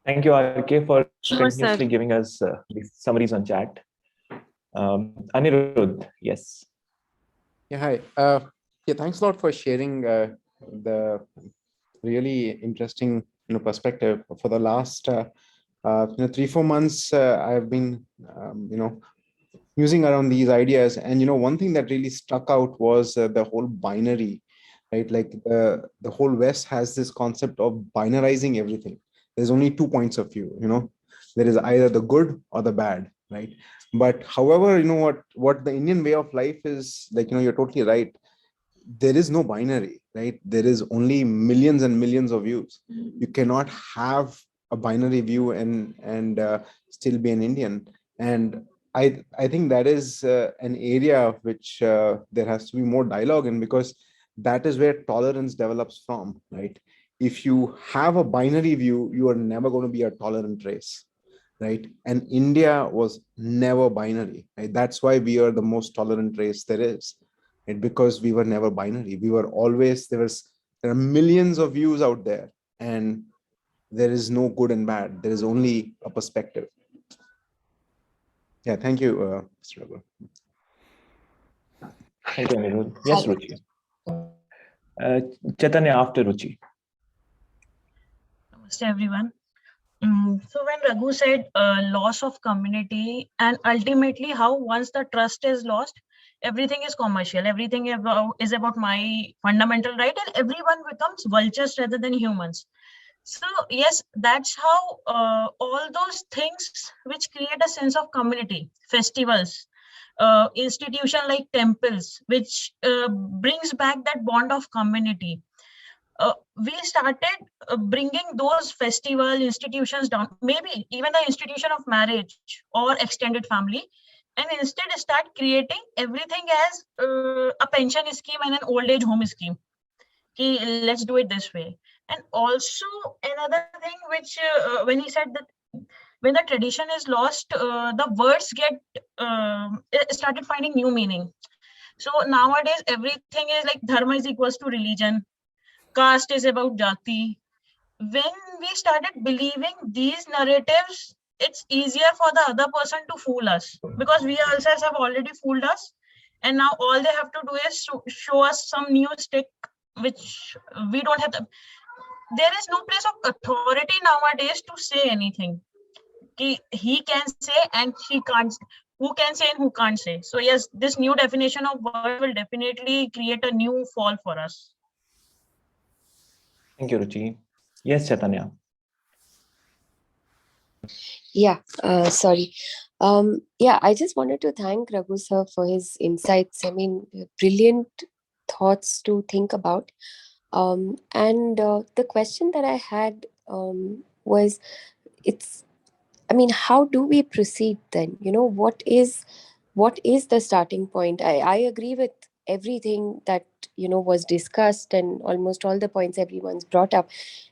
Thank you, RK, for continuously giving us these summaries on chat. Anirudh, yes. Yeah, hi. Yeah, thanks a lot for sharing the really interesting perspective. For the last 3-4 months, I've been musing around these ideas, and one thing that really struck out was the whole binary, right? Like the whole West has this concept of binarizing everything. There's only 2 points of view. There is either the good or the bad, right? But however, what the Indian way of life is like, you're totally right. There is no binary, right? There is only millions and millions of views. You cannot have a binary view and still be an Indian. And I think that is an area which there has to be more dialogue in, because that is where tolerance develops from, right? If you have a binary view, you are never going to be a tolerant race, right? And India was never binary, right? That's why we are the most tolerant race there is, right? Because we were never binary. We were always, there are millions of views out there, and there is no good and bad. There is only a perspective. Yeah, thank you, Mr. Raghu. Thank you, Anirudh. Yes, Ruchi. Chaitanya after Ruchi. Namaste, everyone. So when Raghu said loss of community, and ultimately how once the trust is lost, everything is commercial, everything is about my fundamental right, and everyone becomes vultures rather than humans. So yes, that's how all those things which create a sense of community, festivals, institution like temples, which brings back that bond of community. We started bringing those festival institutions down, maybe even the institution of marriage or extended family. and instead start creating everything as a pension scheme and an old age home scheme. Let's do it this way. And also another thing which when he said that when the tradition is lost, the words get started finding new meaning. So nowadays everything is like dharma is equals to religion, caste is about jati. When we started believing these narratives, it's easier for the other person to fool us, because we ourselves have already fooled us, and now all they have to do is show us some new stick which we don't have. There is no place of authority nowadays to say anything. He can say and she can't. Who can say and who can't say? So yes, this new definition of word will definitely create a new fall for us. Thank you, Ruchi. Yes, Chaitanya. Yeah, sorry. Yeah, I just wanted to thank Raghu sir for his insights. I mean, brilliant thoughts to think about. And the question that I had was, it's, I mean, how do we proceed then? You know, what is the starting point? I agree with everything that, you know, was discussed and almost all the points everyone's brought up.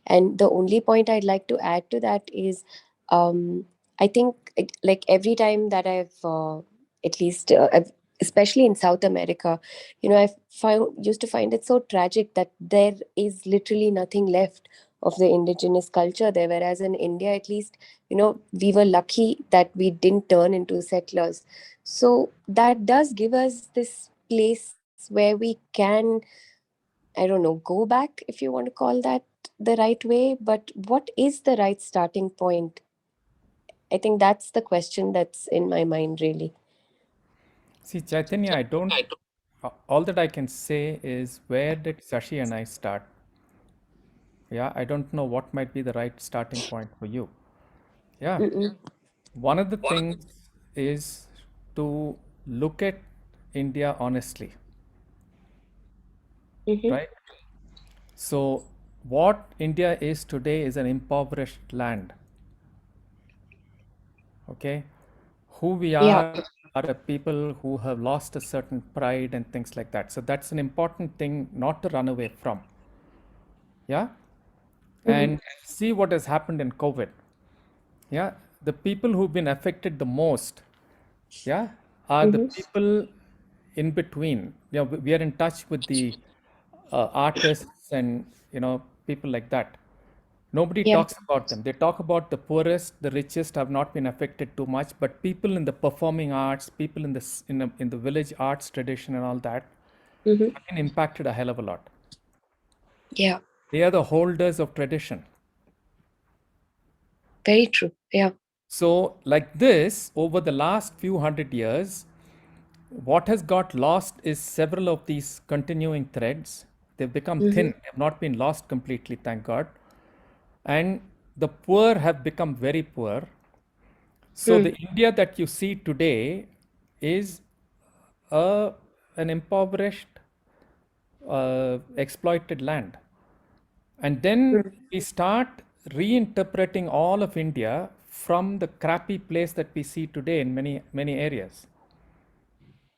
And the only point I'd like to add to that is, I think like every time that I've at least especially in South America, you know, used to find it so tragic that there is literally nothing left of the indigenous culture there, whereas in India, at least, you know, we were lucky that we didn't turn into settlers. So that does give us this place where we can, I don't know, go back, if you want to call that the right way. But what is the right starting point? I think that's the question that's in my mind, really. See, Chaitanya, I don't, all that I can say is, where did Shashi and I start? Yeah, I don't know what might be the right starting point for you. Yeah. One of the things is to look at India honestly. Right? So, what India is today is an impoverished land. Okay? Who we are a people who have lost a certain pride and things like that. So, that's an important thing not to run away from. Yeah? And see what has happened in COVID. Yeah? The people who've been affected the most, yeah, are the people in between. You know, we are in touch with the artists and, you know, people like that. Nobody talks about them. They talk about the poorest, the richest have not been affected too much, but people in the performing arts, people in the village arts tradition and all that have been impacted a hell of a lot. Yeah. They are the holders of tradition. Very true. Yeah. So, like this, over the last few hundred years, what has got lost is several of these continuing threads. They've become thin, they have not been lost completely, thank God. And the poor have become very poor. So the India that you see today is an impoverished, exploited land. And then we start reinterpreting all of India from the crappy place that we see today in many areas.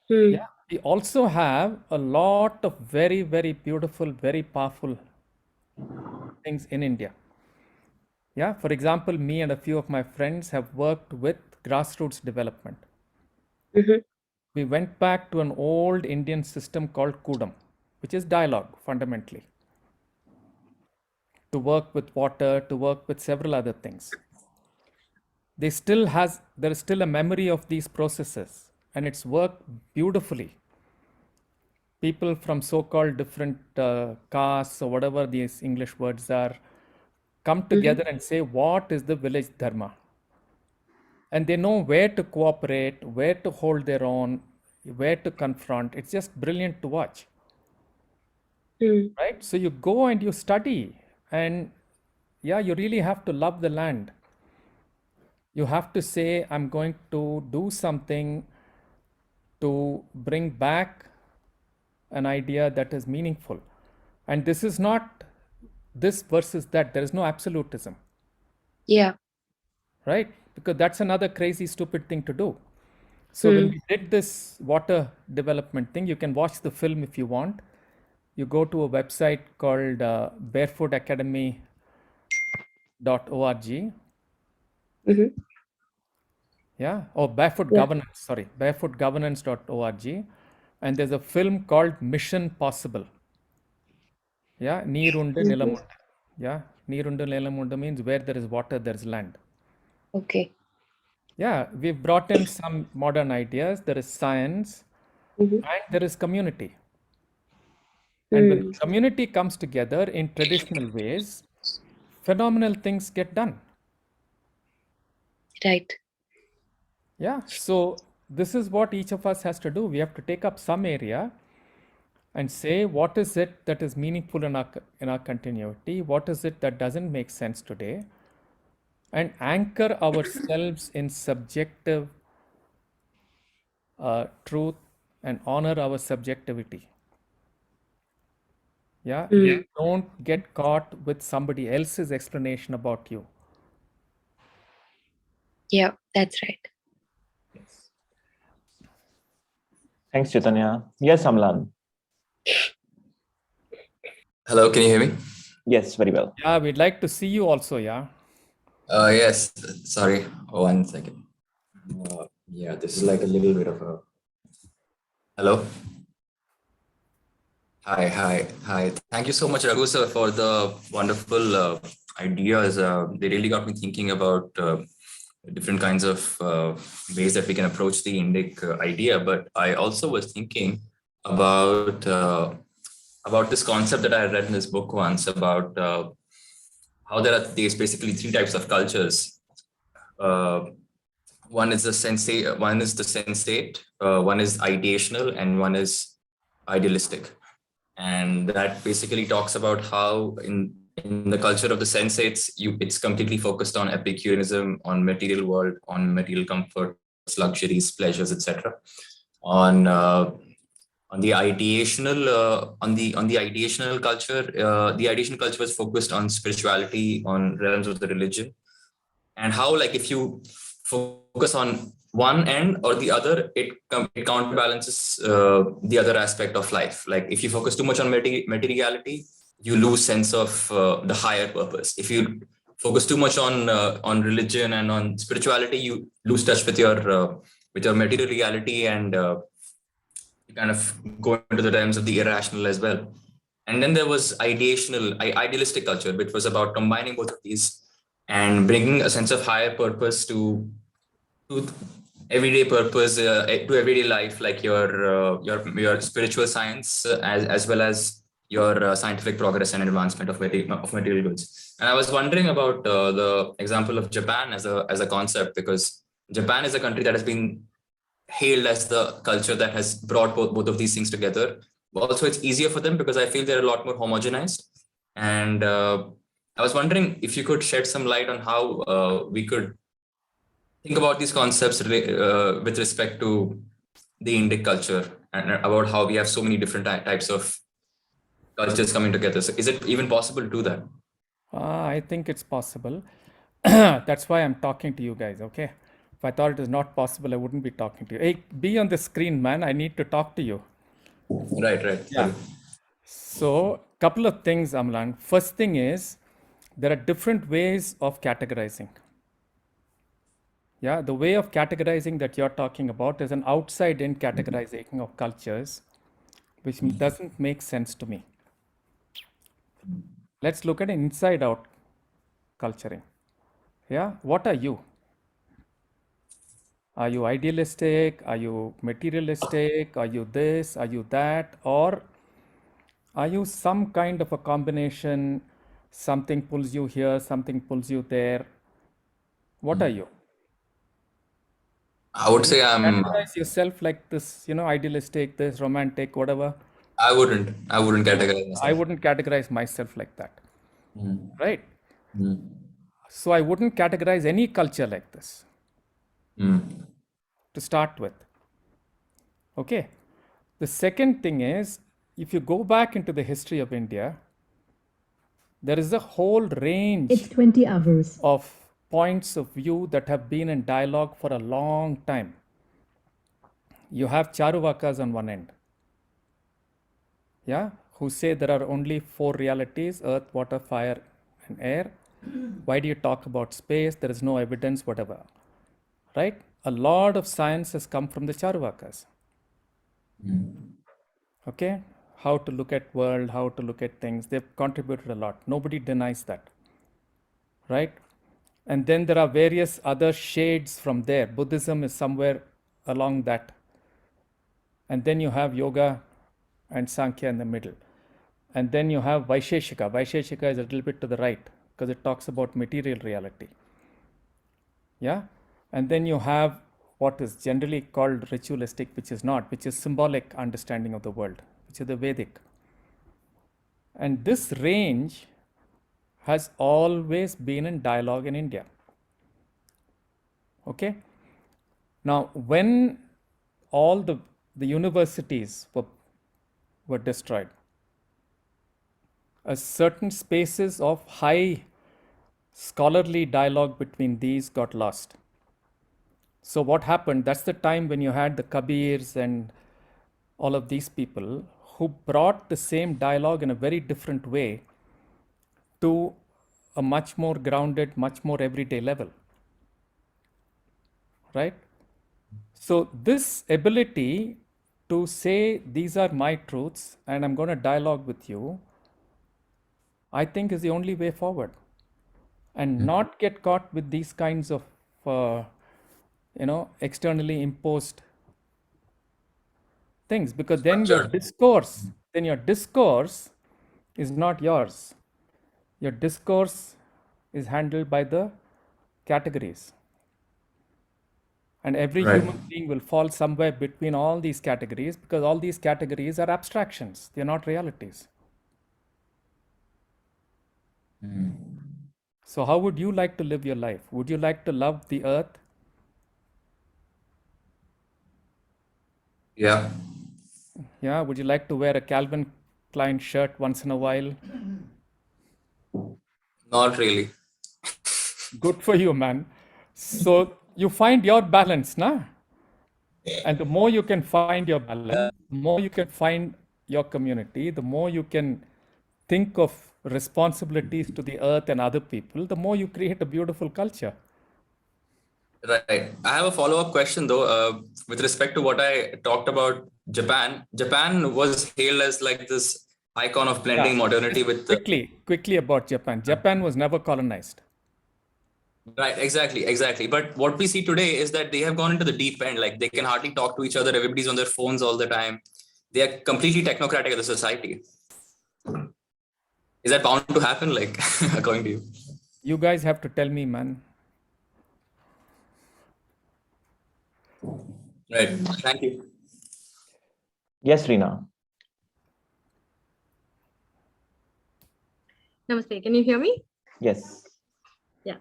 Yeah, we also have a lot of very, very beautiful, very powerful things in India. Yeah, for example, me and a few of my friends have worked with grassroots development. We went back to an old Indian system called Kudam, which is dialogue fundamentally, to work with water, to work with several other things. There is still a memory of these processes, and it's worked beautifully. People from so-called different castes or whatever these English words are come together and say, what is the village dharma? And they know where to cooperate, where to hold their own, where to confront. It's just brilliant to watch. Right? So you go and you study, and yeah, you really have to love the land. You have to say, I'm going to do something to bring back an idea that is meaningful. And this is not this versus that. There is no absolutism. Yeah. Right? Because that's another crazy, stupid thing to do. So when we did this water development thing, you can watch the film if you want. You go to a website called barefootacademy.org. Yeah, or Barefoot Governance, sorry, barefootgovernance.org. And there's a film called Mission Possible. Yeah, Neerundu Nilamundu. Yeah, Neerundu Nilamundu means where there is water, there is land. Okay. Yeah, we've brought in some modern ideas. There is science and there is community. And when the community comes together in traditional ways, phenomenal things get done. Right. Yeah, so this is what each of us has to do. We have to take up some area and say what is it that is meaningful in our continuity, what is it that doesn't make sense today, and anchor ourselves in subjective truth and honor our subjectivity. Yeah, you don't get caught with somebody else's explanation about you. Yeah, that's right. Thanks, Chaitanya. Yes, Amlan. Hello, can you hear me? Yes, very well. Yeah, we'd like to see you also, yeah. Yes, sorry, 1 second. Yeah, this is like a little bit of a... Hello? Hi. Thank you so much, Raghu sir, for the wonderful ideas. They really got me thinking about different kinds of ways that we can approach the Indic idea. But I also was thinking about this concept that I read in this book once about how there's basically 3 types of cultures. One is the sensate, one is ideational, and one is idealistic. And that basically talks about how in the culture of the sensates, it's completely focused on Epicureanism, on material world, on material comforts, luxuries, pleasures, etc. On the ideational culture, the ideational culture was focused on spirituality, on realms of the religion, and how, like, if you focus on one end or the other, it counterbalances the other aspect of life. Like, if you focus too much on materiality, you lose sense of the higher purpose. If you focus too much on religion and on spirituality, you lose touch with your material reality, and you kind of go into the realms of the irrational as well. And then there was idealistic culture, which was about combining both of these and bringing a sense of higher purpose to everyday purpose, to everyday life, like your spiritual science, as well as your scientific progress and advancement of material goods. And I was wondering about the example of Japan as a concept, because Japan is a country that has been hailed as the culture that has brought both of these things together. Also, it's easier for them because I feel they're a lot more homogenized. And I was wondering if you could shed some light on how we could think about these concepts with respect to the Indic culture, and about how we have so many different types of cultures coming together. So is it even possible to do that? I think it's possible. That's why I'm talking to you guys, okay? If I thought it is not possible, I wouldn't be talking to you. Hey, be on the screen, man. I need to talk to you. Right. Yeah. Sorry. So, couple of things, Amlan. First thing is, there are different ways of categorizing. Yeah, the way of categorizing that you're talking about is an outside-in categorizing of cultures, which doesn't make sense to me. Let's look at an inside-out culturing. Yeah, what are you? Are you idealistic? Are you materialistic? Are you this? Are you that? Or are you some kind of a combination? Something pulls you here, something pulls you there. What are you? I would say I'm... Categorize yourself like this, idealistic, this, romantic, whatever. I wouldn't categorize myself. I wouldn't categorize myself like that. Right? So I wouldn't categorize any culture like this. To start with. Okay. The second thing is, if you go back into the history of India, there is a whole range It's 20 hours. of points of view that have been in dialogue for a long time. you have Charuvakas on one end, yeah, who say there are only 4 realities: earth, water, fire, and air. Why do you talk about space? There is no evidence, whatever. Right? A lot of science has come from the Charuvakas. Okay? How to look at world, how to look at things. They've contributed a lot. Nobody denies that. Right? And then there are various other shades from there. Buddhism is somewhere along that. And then you have yoga and Sankhya in the middle. And then you have Vaisheshika. Vaisheshika is a little bit to the right because it talks about material reality. Yeah? And then you have what is generally called ritualistic, which is not, which is symbolic understanding of the world, which is the Vedic. And this range has always been in dialogue in India. Okay? Now, when all the universities were destroyed, certain spaces of high scholarly dialogue between these got lost. So what happened, that's the time when you had the Kabirs and all of these people who brought the same dialogue in a very different way to a much more grounded, much more everyday level. Right? So this ability to say, these are my truths and I'm going to dialogue with you, I think is the only way forward. And not get caught with these kinds of, externally imposed things, because then your discourse is not yours. Your discourse is handled by the categories. And every human being will fall somewhere between all these categories, because all these categories are abstractions. They're not realities. So how would you like to live your life? Would you like to love the earth? Yeah. Yeah. Would you like to wear a Calvin Klein shirt once in a while? Not really. Good for you, man. So you find your balance, na? And the more you can find your balance, the more you can find your community, the more you can think of responsibilities to the earth and other people, the more you create a beautiful culture. Right. I have a follow-up question though, with respect to what I talked about Japan. Japan was hailed as like this icon of blending modernity with quickly about Japan. Japan was never colonized. Right, exactly. But what we see today is that they have gone into the deep end. Like they can hardly talk to each other. Everybody's on their phones all the time. They are completely technocratic as a society. Is that bound to happen, like, according to you? You guys have to tell me, man. Right. Thank you. Yes, Reena. Namaste. Can you hear me? Yes. Yeah.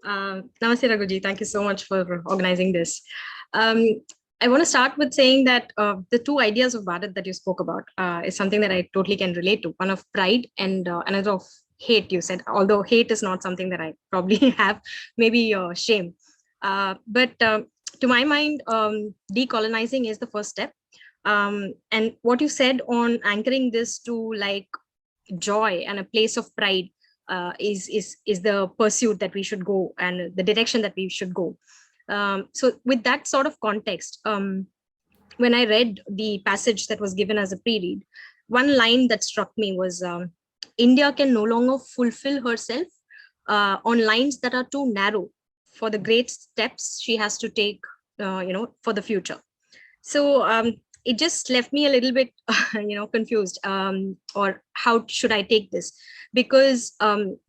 Namaste, Raghuji. Thank you so much for organizing this. I want to start with saying that the two ideas of Bharat that you spoke about is something that I totally can relate to. One of pride and another of hate, you said, although hate is not something that I probably have, maybe shame. But to my mind, decolonizing is the first step. And what you said on anchoring this to like joy and a place of pride is the pursuit that we should go and the direction that we should go. So with that sort of context, when I read the passage that was given as a pre-read, one line that struck me was, India can no longer fulfill herself on lines that are too narrow for the great steps she has to take, for the future. So it just left me a little bit, confused, or how should I take this? Because I'm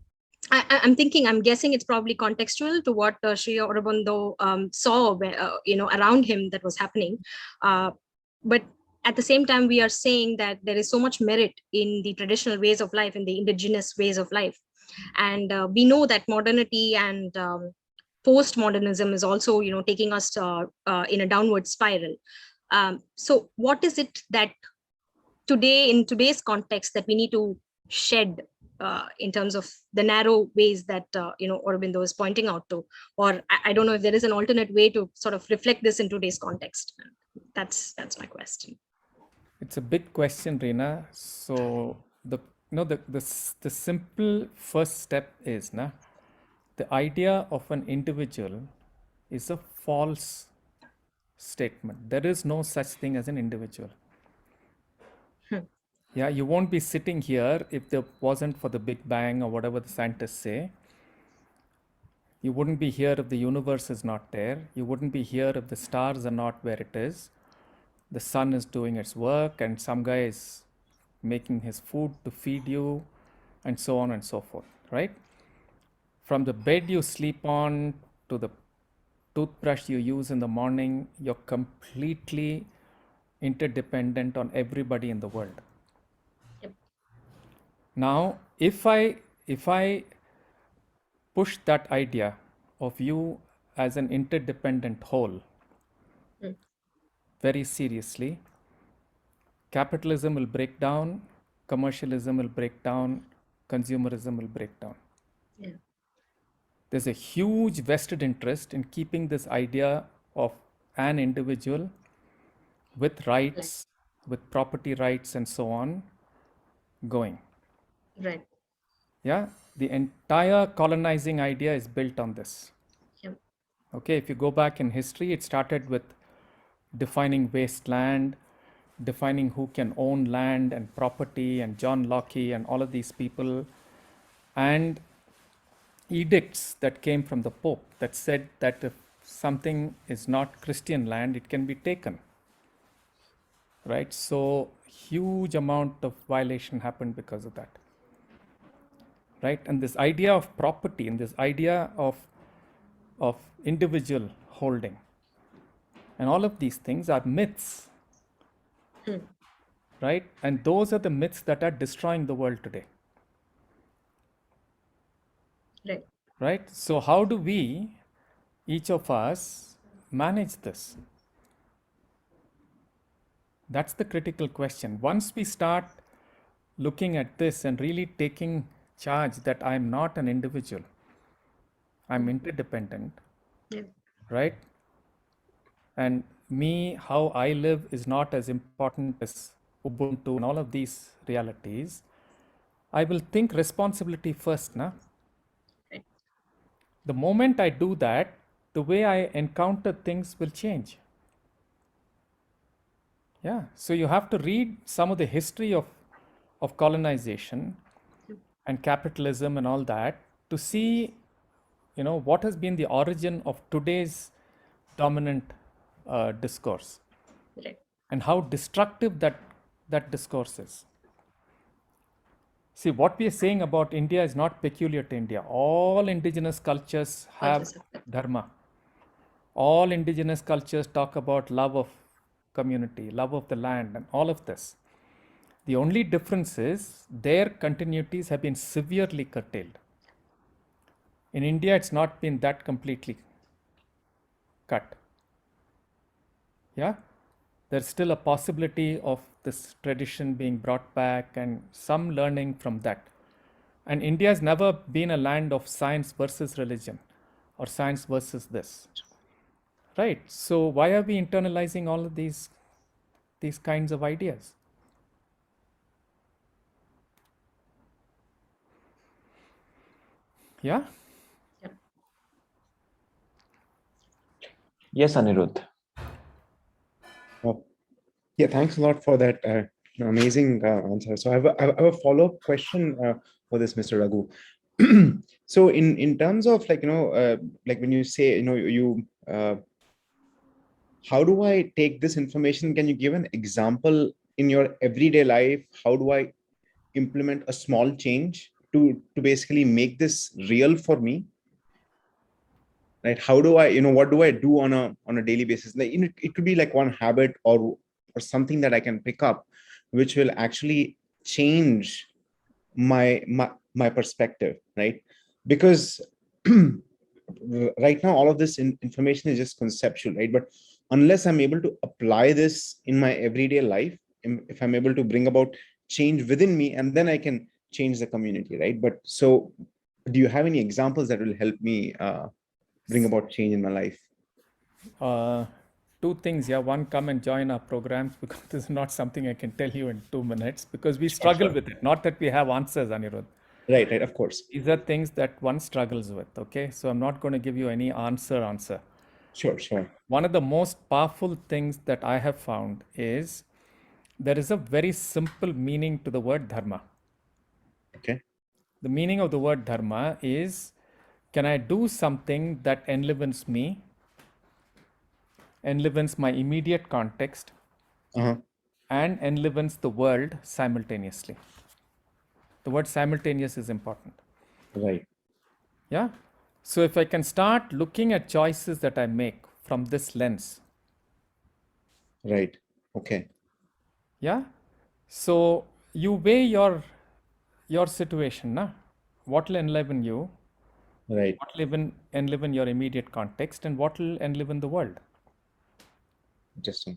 guessing it's probably contextual to what Sri Aurobindo saw, around him that was happening. But at the same time, we are saying that there is so much merit in the traditional ways of life, in the indigenous ways of life. And we know that modernity and postmodernism is also, taking us in a downward spiral. So what is it that today, in today's context, that we need to shed in terms of the narrow ways that Aurobindo is pointing out to? Or I don't know if there is an alternate way to sort of reflect this in today's context. That's my question. It's a big question, Reena. So the simple first step is the idea of an individual is a false statement. There is no such thing as an individual. Yeah, you won't be sitting here if there wasn't for the Big Bang or whatever the scientists say. You wouldn't be here if the universe is not there. You wouldn't be here if the stars are not where it is. The sun is doing its work and some guy is making his food to feed you and so on and so forth, right? From the bed you sleep on to the toothbrush you use in the morning, you're completely interdependent on everybody in the world. Now, if I push that idea of you as an interdependent whole very seriously, capitalism will break down, commercialism will break down, consumerism will break down. Yeah. There's a huge vested interest in keeping this idea of an individual with rights, with property rights and so on going. Right. Yeah, the entire colonizing idea is built on this. Yep. Okay, if you go back in history, it started with defining wasteland, defining who can own land and property, and John Locke and all of these people, and edicts that came from the Pope that said that if something is not Christian land, it can be taken. Right? So huge amount of violation happened because of that. Right? And this idea of property and this idea of individual holding and all of these things are myths. Right? And those are the myths that are destroying the world today. Right. Right? So how do we, each of us, manage this? That's the critical question. Once we start looking at this and really taking charge that I'm not an individual, I'm interdependent, right? And me, how I live is not as important as Ubuntu and all of these realities. I will think responsibility first, na? The moment I do that, the way I encounter things will change. Yeah, so you have to read some of the history of colonization and capitalism and all that to see, what has been the origin of today's dominant discourse, Right. and how destructive that discourse is. See, what we are saying about India is not peculiar to India. All indigenous cultures have dharma. All indigenous cultures talk about love of community, love of the land, and all of this. The only difference is their continuities have been severely curtailed. In India, it's not been that completely cut. Yeah? There's still a possibility of this tradition being brought back and some learning from that. And India has never been a land of science versus religion or science versus this. Right? So why are we internalizing all of these kinds of ideas? Yeah? Yes, Anirudh. Yeah, thanks a lot for that amazing answer. So I have a follow-up question for this, Mr. Raghu. So in terms of like when you say how do I take this information? Can you give an example in your everyday life? How do I implement a small change to basically make this real for me? Right? How do I, what do I do on a daily basis? Like, it could be like one habit or something that I can pick up, which will actually change my perspective, right? Because right now all of this information is just conceptual, right? But unless I'm able to apply this in my everyday life, if I'm able to bring about change within me, and then I can change the community, right? But so do you have any examples that will help me bring about change in my life? two things. Yeah, one, come and join our programs, because this is not something I can tell you in 2 minutes, because we struggle with it. Not that we have answers, Anirudh. Right, of course. These are things that one struggles with. Okay, so I'm not going to give you any answer. Sure. One of the most powerful things that I have found is there is a very simple meaning to the word dharma. Okay. The meaning of the word dharma is, can I do something that enlivens me, enlivens my immediate context, and enlivens the world simultaneously. The word simultaneous is important. Right. Yeah. So if I can start looking at choices that I make from this lens. Right. Okay. Yeah. So you weigh your situation, na? What will enliven you? Right. What will enliven your immediate context, and what will enliven the world? Interesting.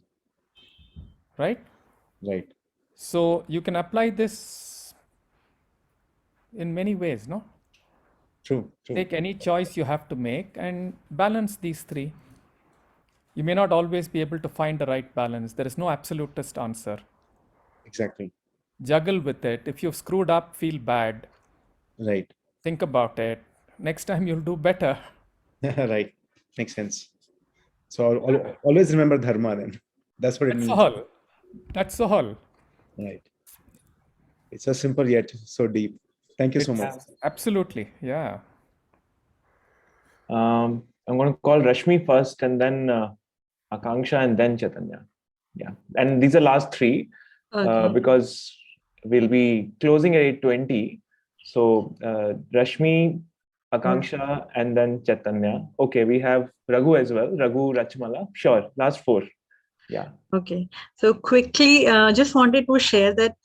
Right? Right. So you can apply this in many ways, no? True. Take any choice you have to make and balance these three. You may not always be able to find the right balance. There is no absolutist answer. Exactly. Juggle with it. If you've screwed up, feel bad. Right. Think about it. Next time you'll do better. Right. Makes sense. So always remember dharma then. That's what it means. That's all. Right. It's so simple yet so deep. Thank you so much. Absolutely. Yeah. I'm going to call Rashmi first, and then Akanksha, and then Chaitanya. Yeah. And these are last three, because we'll be closing at 8:20. So Rashmi, Akanksha, and then Chaitanya. Okay, we have Raghu as well. Raghu, Rachmala. Sure. Last four. Yeah. Okay. So quickly, just wanted to share that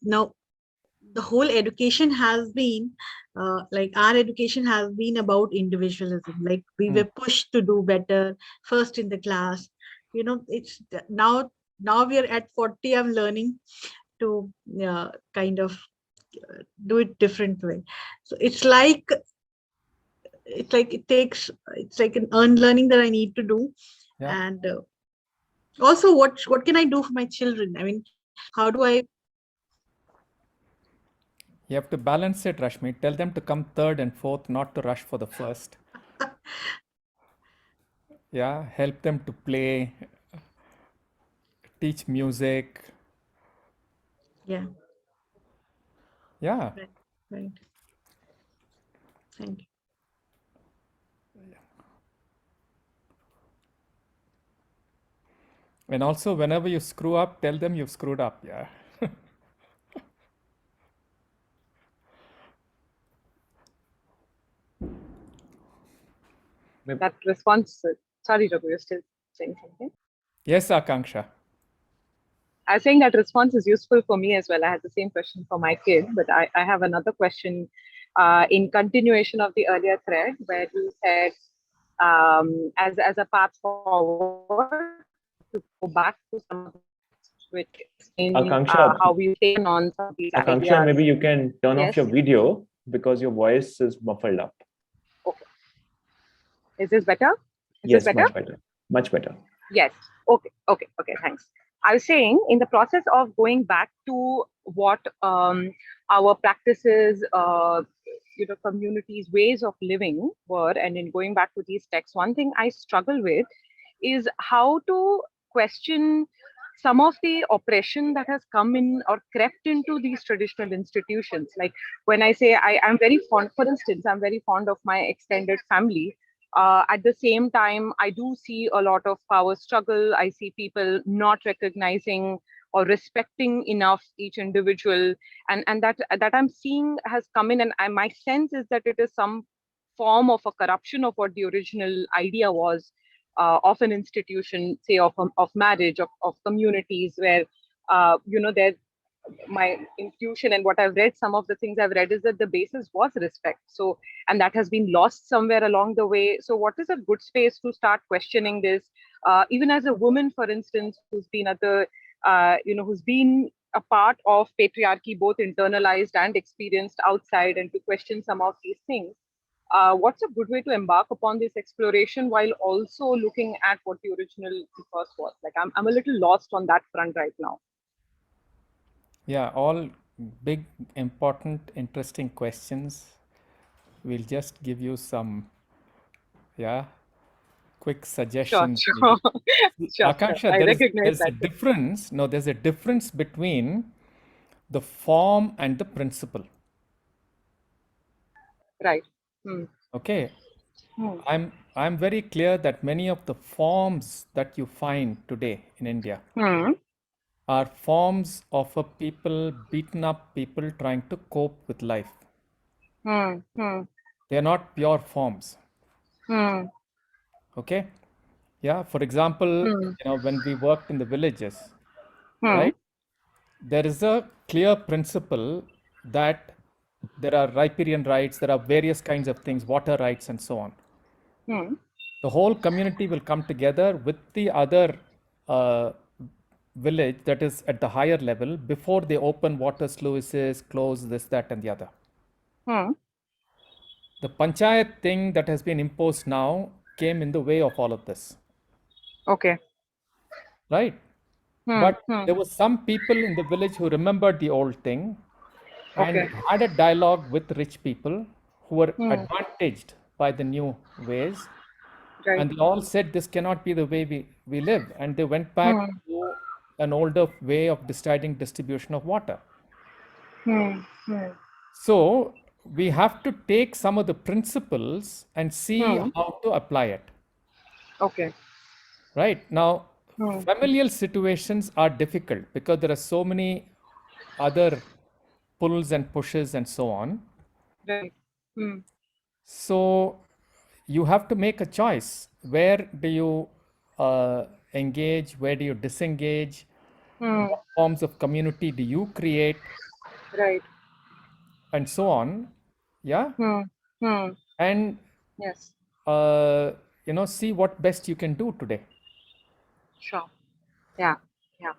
now the whole education has been like our education has been about individualism. Like we were pushed to do better first in the class. It's now we are at 40. I'm learning to kind of do it different way. So it's like an unlearning that I need to do. Yeah. And also what can I do for my children? I mean, how do I? You have to balance it, Rashmi. Tell them to come third and fourth, not to rush for the first. Yeah, help them to play, teach music. Yeah. Yeah. Right. Thank you. And also, whenever you screw up, tell them you've screwed up. Yeah. That response, sorry, Raghu, you're still saying something? Yes, Akanksha. I was saying that response is useful for me as well. I had the same question for my kid, but I have another question in continuation of the earlier thread where you said as a path forward to go back to some which in Akanksha, how we've taken on some of these Akanksha, ideas. maybe you can turn off Yes? your video because your voice is muffled up. Okay. Is this better? Yes, much better. Much better. Yes. Okay. Thanks. I was saying in the process of going back to what our practices, communities, ways of living were, and in going back to these texts, one thing I struggle with is how to question some of the oppression that has come in or crept into these traditional institutions. Like when I say I'm very fond, for instance, I'm very fond of my extended family. At the same time, I do see a lot of power struggle. I see people not recognizing or respecting enough each individual, and that I'm seeing has come in. And my sense is that it is some form of a corruption of what the original idea was of an institution, say of marriage, of communities, where there. My intuition and what I've read, some of the things I've read is that the basis was respect. So, and that has been lost somewhere along the way. So what is a good space to start questioning this? Even as a woman, for instance, who's been at the, who's been a part of patriarchy, both internalized and experienced outside, and to question some of these things. what's a good way to embark upon this exploration while also looking at what the original ethos was? Like, I'm a little lost on that front right now. Yeah, all big, important, interesting questions. We'll just give you some, quick Sure, suggestions. sure, sure. Akansha, I recognize there's a that. difference. No, there's a difference between the form and the principle. Right. Hmm. Okay. Hmm. I'm very clear that many of the forms that you find today in India are forms of a people, beaten up people trying to cope with life. They are not pure forms. Okay. Yeah. For example, when we worked in the villages, right? There is a clear principle that there are riparian rights, there are various kinds of things, water rights, and so on. The whole community will come together with the other village that is at the higher level before they open water sluices, close this, that, and the other. The panchayat thing that has been imposed now came in the way of all of this. Okay. Right? But there were some people in the village who remembered the old thing and had a dialogue with rich people who were advantaged by the new ways. Right. And they all said this cannot be the way we live. And they went back to an older way of deciding distribution of water. So we have to take some of the principles and see how to apply it. Okay. Right. Now, familial situations are difficult because there are so many other pulls and pushes and so on. Right. So you have to make a choice. Where do you engage? Where do you disengage? What forms of community do you create? Right. And so on. Yeah. And yes, see what best you can do today. Sure. Yeah. Yeah.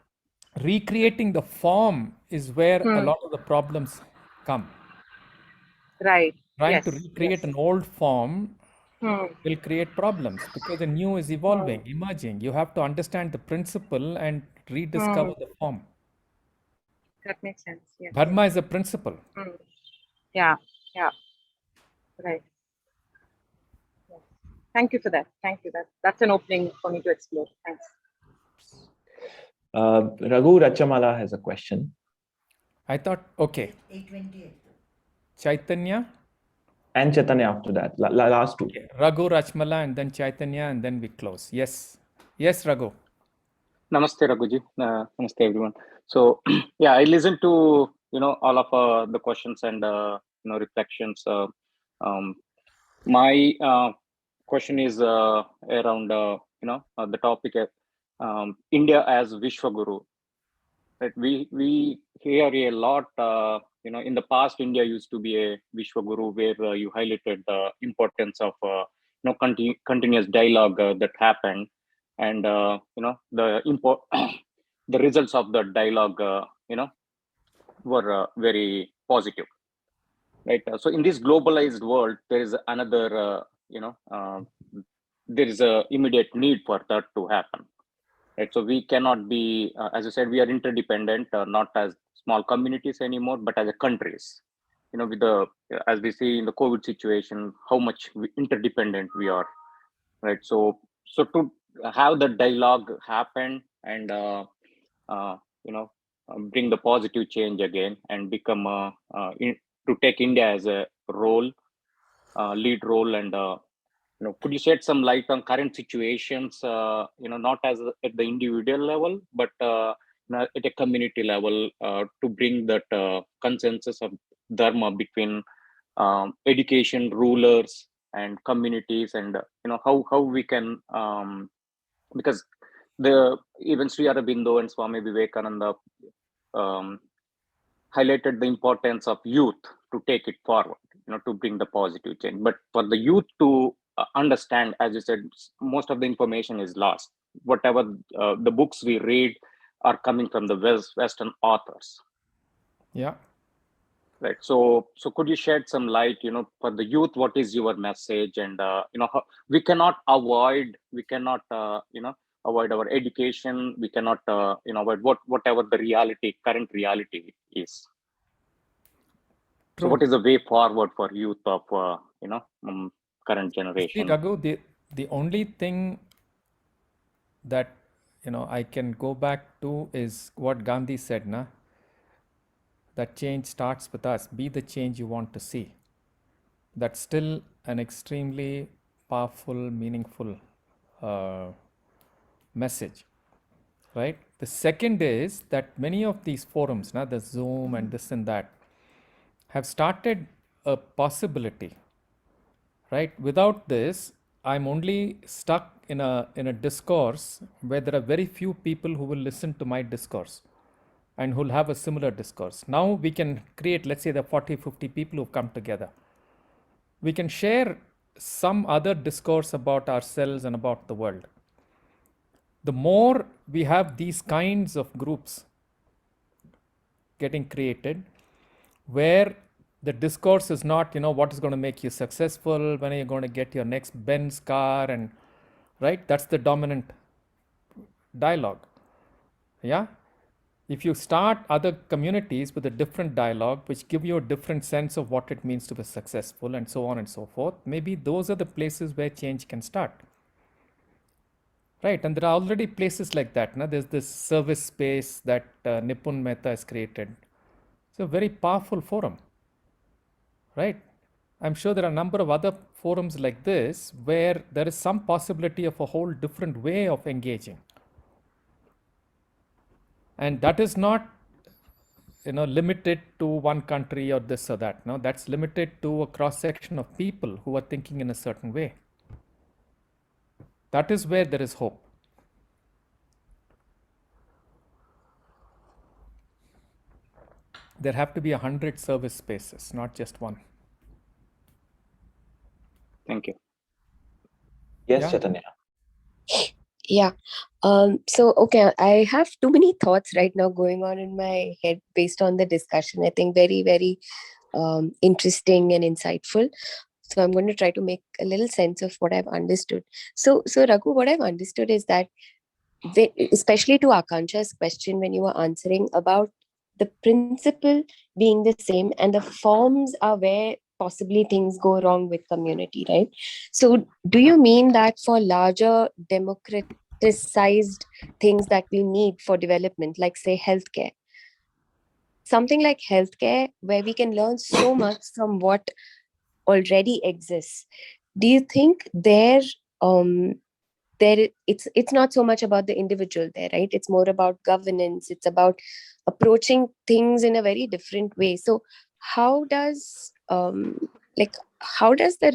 Recreating the form is where a lot of the problems come. Right. Trying Yes. to recreate an old form will create problems because the new is evolving, emerging. You have to understand the principle and rediscover the form. That makes sense. Yes. Dharma is a principle. Yeah. Yeah. Right. Yes. Thank you for that. Thank you. That's an opening for me to explore. Thanks. Raghu Rachamala has a question. I thought, okay. 828. Chaitanya? And Chaitanya after that, last two. Okay. Raghu Rachmala and then Chaitanya and then we close. Yes. Yes, Raghu. Namaste, Raghuji. Namaste, everyone. So, yeah, I listened to, all of the questions and, reflections. My question is around, the topic of India as Vishwaguru. Right? We hear a lot, in the past, India used to be a Vishwaguru where you highlighted the importance of, continuous dialogue that happened. And, the results of the dialogue, were very positive. Right. So in this globalized world, there is another, there is a immediate need for that to happen. Right. So we cannot be, as I said, we are interdependent, not as small communities anymore, but as a countries. With the, as we see in the COVID situation, how much interdependent we are. Right. So to have the dialogue happen and, bring the positive change again and become to take India as a role, lead role, and could you shed some light on current situations? Not as at the individual level, but at a community level, to bring that consensus of dharma between education, rulers, and communities, and how we can because even Sri Aurobindo and Swami Vivekananda highlighted the importance of youth to take it forward, to bring the positive change. But for the youth to understand, as you said, most of the information is lost. Whatever the books we read are coming from the Western authors. Yeah. Right. So could you shed some light, for the youth, what is your message? And, we cannot avoid our education. We cannot, avoid whatever the current reality is. So what is the way forward for youth of, current generation? See, Raghu, the only thing that, I can go back to is what Gandhi said, na? That change starts with us. Be the change you want to see. That's still an extremely powerful, meaningful message, right? The second is that many of these forums, the Zoom and this and that, have started a possibility, right? Without this, I'm only stuck in a discourse where there are very few people who will listen to my discourse and who'll have a similar discourse. Now we can create, let's say, the 40, 50 people who've come together. We can share some other discourse about ourselves and about the world. The more we have these kinds of groups getting created, where the discourse is not, what is going to make you successful, when are you going to get your next Benz car, and right, that's the dominant dialogue. Yeah. If you start other communities with a different dialogue, which give you a different sense of what it means to be successful and so on and so forth, maybe those are the places where change can start. Right, and there are already places like that. Now, there's this service space that Nipun Mehta has created. It's a very powerful forum, right? I'm sure there are a number of other forums like this where there is some possibility of a whole different way of engaging. And that is not, limited to one country or this or that. No, that's limited to a cross section of people who are thinking in a certain way. That is where there is hope. There have to be 100 service spaces, not just one. Thank you. Yes, Yeah. Chaitanya. Yeah. Okay, I have too many thoughts right now going on in my head based on the discussion. I think very, very interesting and insightful. So I'm going to try to make a little sense of what I've understood. So Raghu, what I've understood is that, especially to Akansha's question when you were answering about the principle being the same and the forms are where possibly things go wrong with community, right? So do you mean that for larger democratized things that we need for development, like say healthcare, something like healthcare where we can learn so much from what already exists, do you think it's not so much about the individual there, right? It's more about governance. It's about approaching things in a very different way. So how does the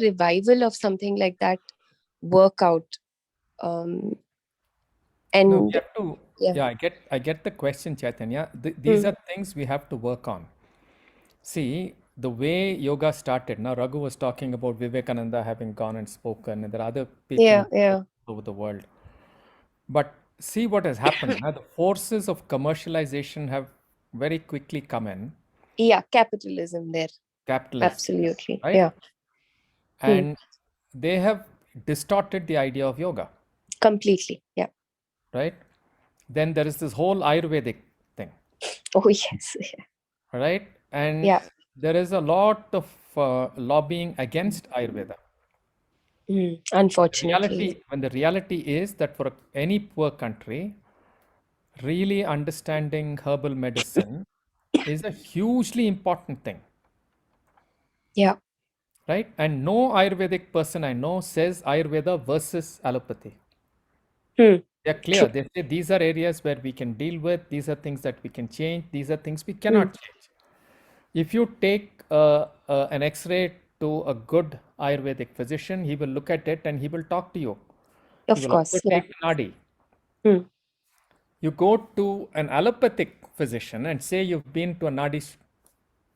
revival of something like that work out? And no, we have to, yeah. I get the question, Chaitanya. These are things we have to work on. See, the way yoga started, now Raghu was talking about Vivekananda having gone and spoken, and there are other people Yeah. all over the world. But see what has happened. Now, the forces of commercialization have very quickly come in. Yeah, capitalism there. Capitalism. Absolutely. Right? Yeah. And they have distorted the idea of yoga. Completely. Yeah. Right? Then there is this whole Ayurvedic thing. Oh, yes. Right? And there is a lot of lobbying against Ayurveda. Unfortunately. When the reality is that for any poor country, really understanding herbal medicine is a hugely important thing. Yeah. Right? And no Ayurvedic person I know says Ayurveda versus allopathy. They're clear. They say these are areas where we can deal with, these are things that we can change, these are things we cannot change. If you take an X-ray to a good Ayurvedic physician, he will look at it and he will talk to you. He will also take Nadi. You go to an allopathic physician and say you've been to a Nadi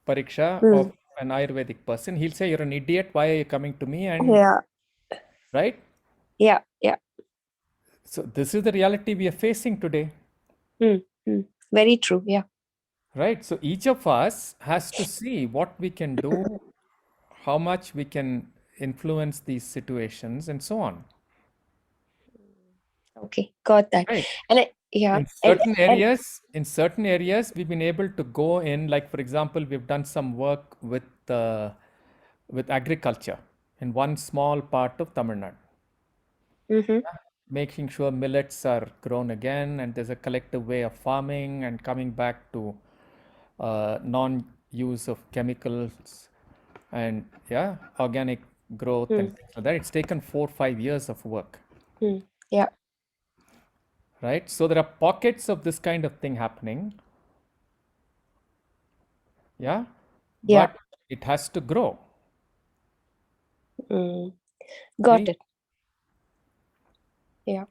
Pariksha of an Ayurvedic person, he'll say, you're an idiot, why are you coming to me? And right? Yeah. So this is the reality we are facing today. Very true. Yeah. right? So each of us has to see what we can do, how much we can influence these situations, and so on. Okay, got that. Right. And yeah, In certain areas, we've been able to go in. Like for example, we've done some work with agriculture in one small part of Tamil Nadu. Mm-hmm. Making sure millets are grown again, and there's a collective way of farming and coming back to non-use of chemicals and organic growth and things like that. It's taken 4 or 5 years of work. Yeah. Right. So there are pockets of this kind of thing happening. Yeah. Yeah. But it has to grow. Got it. Yeah.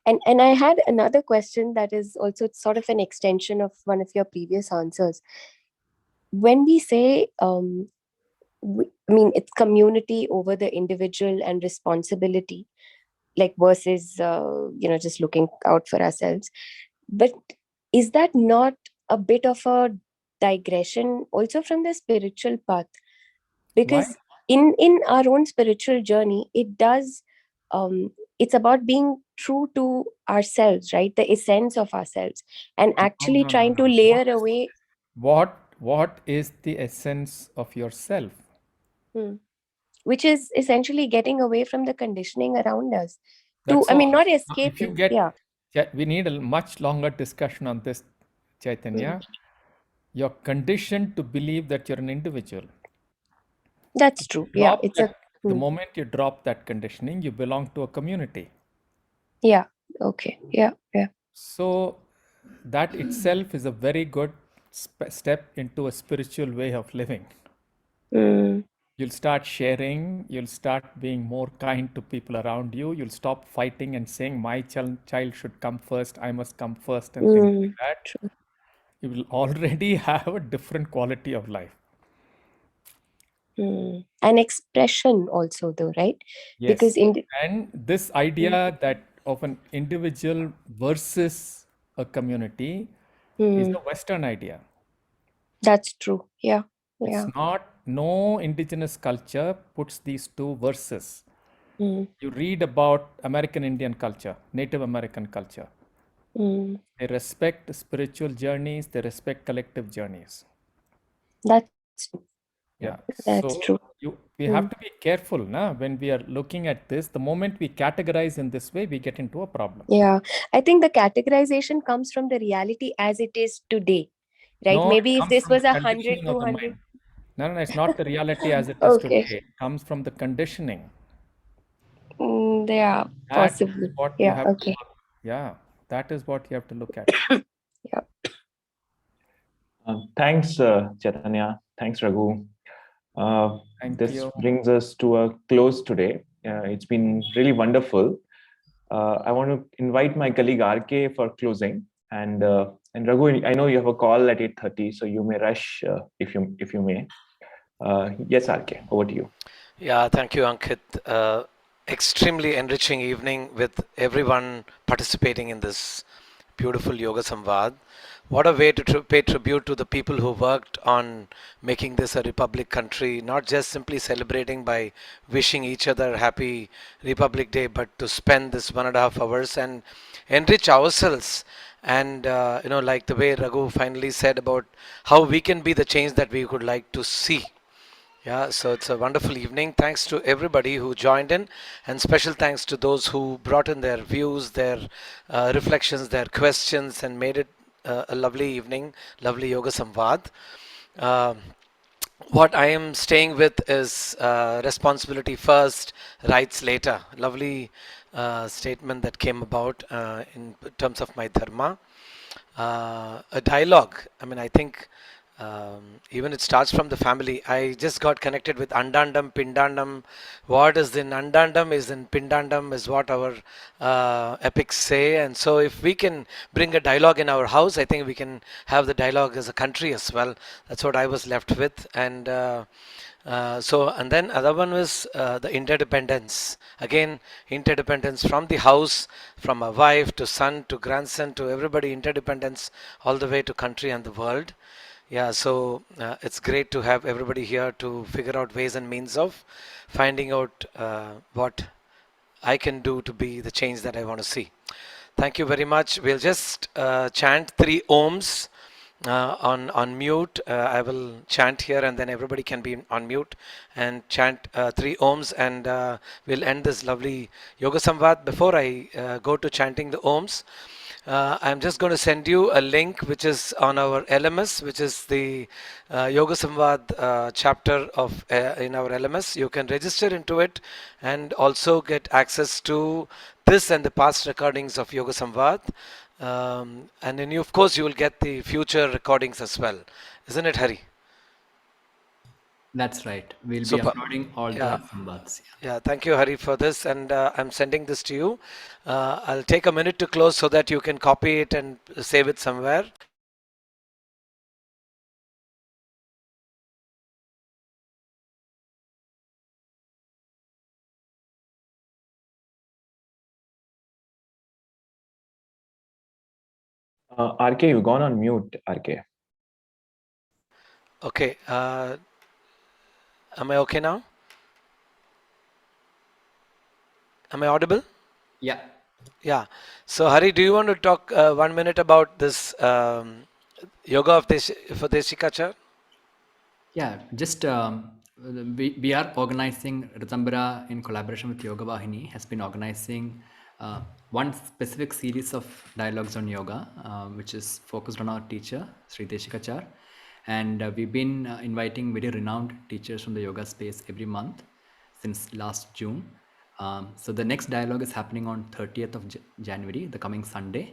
And I had another question that is also sort of an extension of one of your previous answers. When we say, I mean, it's community over the individual and responsibility, like versus, just looking out for ourselves. But is that not a bit of a digression also from the spiritual path? Because in our own spiritual journey, it does, it's about being true to ourselves, right? The essence of ourselves, and actually No. trying to layer away. What is the essence of yourself? Which is essentially getting away from the conditioning around us. That's I mean, all. not Now, escaping. Yeah. We need a much longer discussion on this, Chaitanya. You're conditioned to believe that you're an individual. That's true. Yeah. The moment you drop that conditioning, you belong to a community. Yeah. Okay. Yeah. Yeah. So that itself is a very good step into a spiritual way of living. You'll start sharing, you'll start being more kind to people around you, you'll stop fighting and saying my child should come first, I must come first, and things like that. You will already have a different quality of life. An expression also, though, right? Yes. Because and this idea that of an individual versus a community is a Western idea. That's true. Yeah. It's not, no indigenous culture puts these two verses. You read about American Indian culture, Native American culture. They respect spiritual journeys, they respect collective journeys. That's yeah. That's true. We have to be careful when we are looking at this. The moment we categorize in this way, we get into a problem. Yeah. I think the categorization comes from the reality as it is today, right? No, Maybe it if comes this from was the 100, conditioning of the 200. mind. No, it's not the reality as it is Okay. today. It comes from the conditioning. Yeah, possibly. What Yeah, you have okay. that is what you have to look at. Thanks, Chaitanya. Thanks, Raghu. This you. brings us to a close today. It's been really wonderful. I want to invite my colleague RK for closing. And Raghu, I know you have a call at 8:30, so you may rush if you may. Yes, RK, over to you. Yeah, thank you, Ankit. Extremely enriching evening with everyone participating in this beautiful Yoga Samvad. What a way to pay tribute to the people who worked on making this a republic country, not just simply celebrating by wishing each other happy Republic Day, but to spend this 1.5 hours and enrich ourselves. And, like the way Raghu finally said about how we can be the change that we would like to see. Yeah, so it's a wonderful evening. Thanks to everybody who joined in, and special thanks to those who brought in their views, their reflections, their questions, and made it a lovely evening, lovely Yoga Samvad. What I am staying with is responsibility first, rights later. Lovely statement that came about in terms of my dharma. A dialogue. I mean, I think even it starts from the family. I just got connected with Andandam, Pindandam. What is in Andandam is in Pindandam is what our epics say. And so if we can bring a dialogue in our house, I think we can have the dialogue as a country as well. That's what I was left with. And and then other one was the interdependence. Again, interdependence from the house, from a wife to son to grandson to everybody, interdependence all the way to country and the world. Yeah, so it's great to have everybody here to figure out ways and means of finding out what I can do to be the change that I want to see. Thank you very much. We'll just chant 3 ohms on mute. I will chant here, and then everybody can be on mute and chant 3 ohms, and we'll end this lovely Yoga Samvad. Before I go to chanting the ohms, I'm just going to send you a link which is on our LMS, which is the Yoga Samvad chapter of in our LMS. You can register into it and also get access to this and the past recordings of Yoga Samvad. And then of course you will get the future recordings as well. Isn't it, Hari? That's right. We'll be Super. uploading all Yeah. the Samvads. Yeah, thank you, Hari, for this, and I'm sending this to you. I'll take a minute to close so that you can copy it and save it somewhere. RK, you've gone on mute, RK. Okay. Am I okay now? Am I audible? Yeah. Yeah. So, Hari, do you want to talk 1 minute about this yoga of for Deshikachar? Yeah, just we are organizing, Ritambhara in collaboration with Yoga Vahini has been organizing one specific series of dialogues on yoga, which is focused on our teacher, Sri Deshikachar. And we've been inviting very renowned teachers from the yoga space every month since last June. So the next dialogue is happening on 30th of January, the coming Sunday.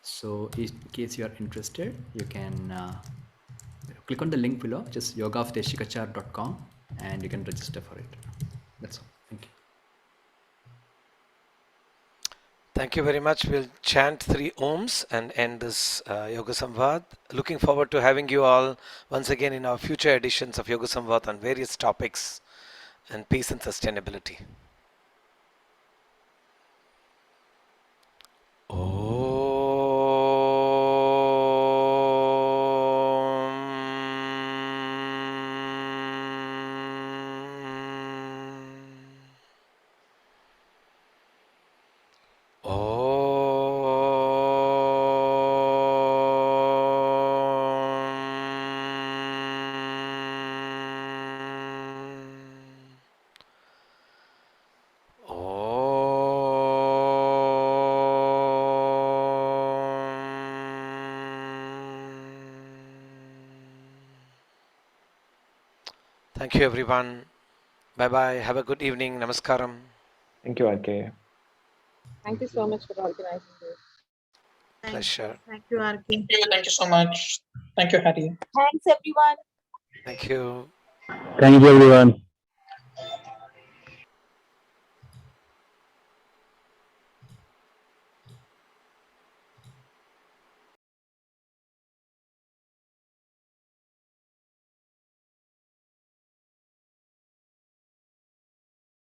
So in case you are interested, you can click on the link below, just yogaofdeshikachar.com, and you can register for it. That's all. Thank you. Thank you very much. We'll chant 3 ohms and end this Yoga Samvad. Looking forward to having you all once again in our future editions of Yoga Samvad on various topics and peace and sustainability. Thank you, everyone. Bye-bye. Have a good evening. Namaskaram. Thank you, RK. Thank you so much for organizing this. Pleasure. Thank you, Arki. Thank you so much. Thank you, Hari. Thanks, everyone. Thank you. Thank you, everyone.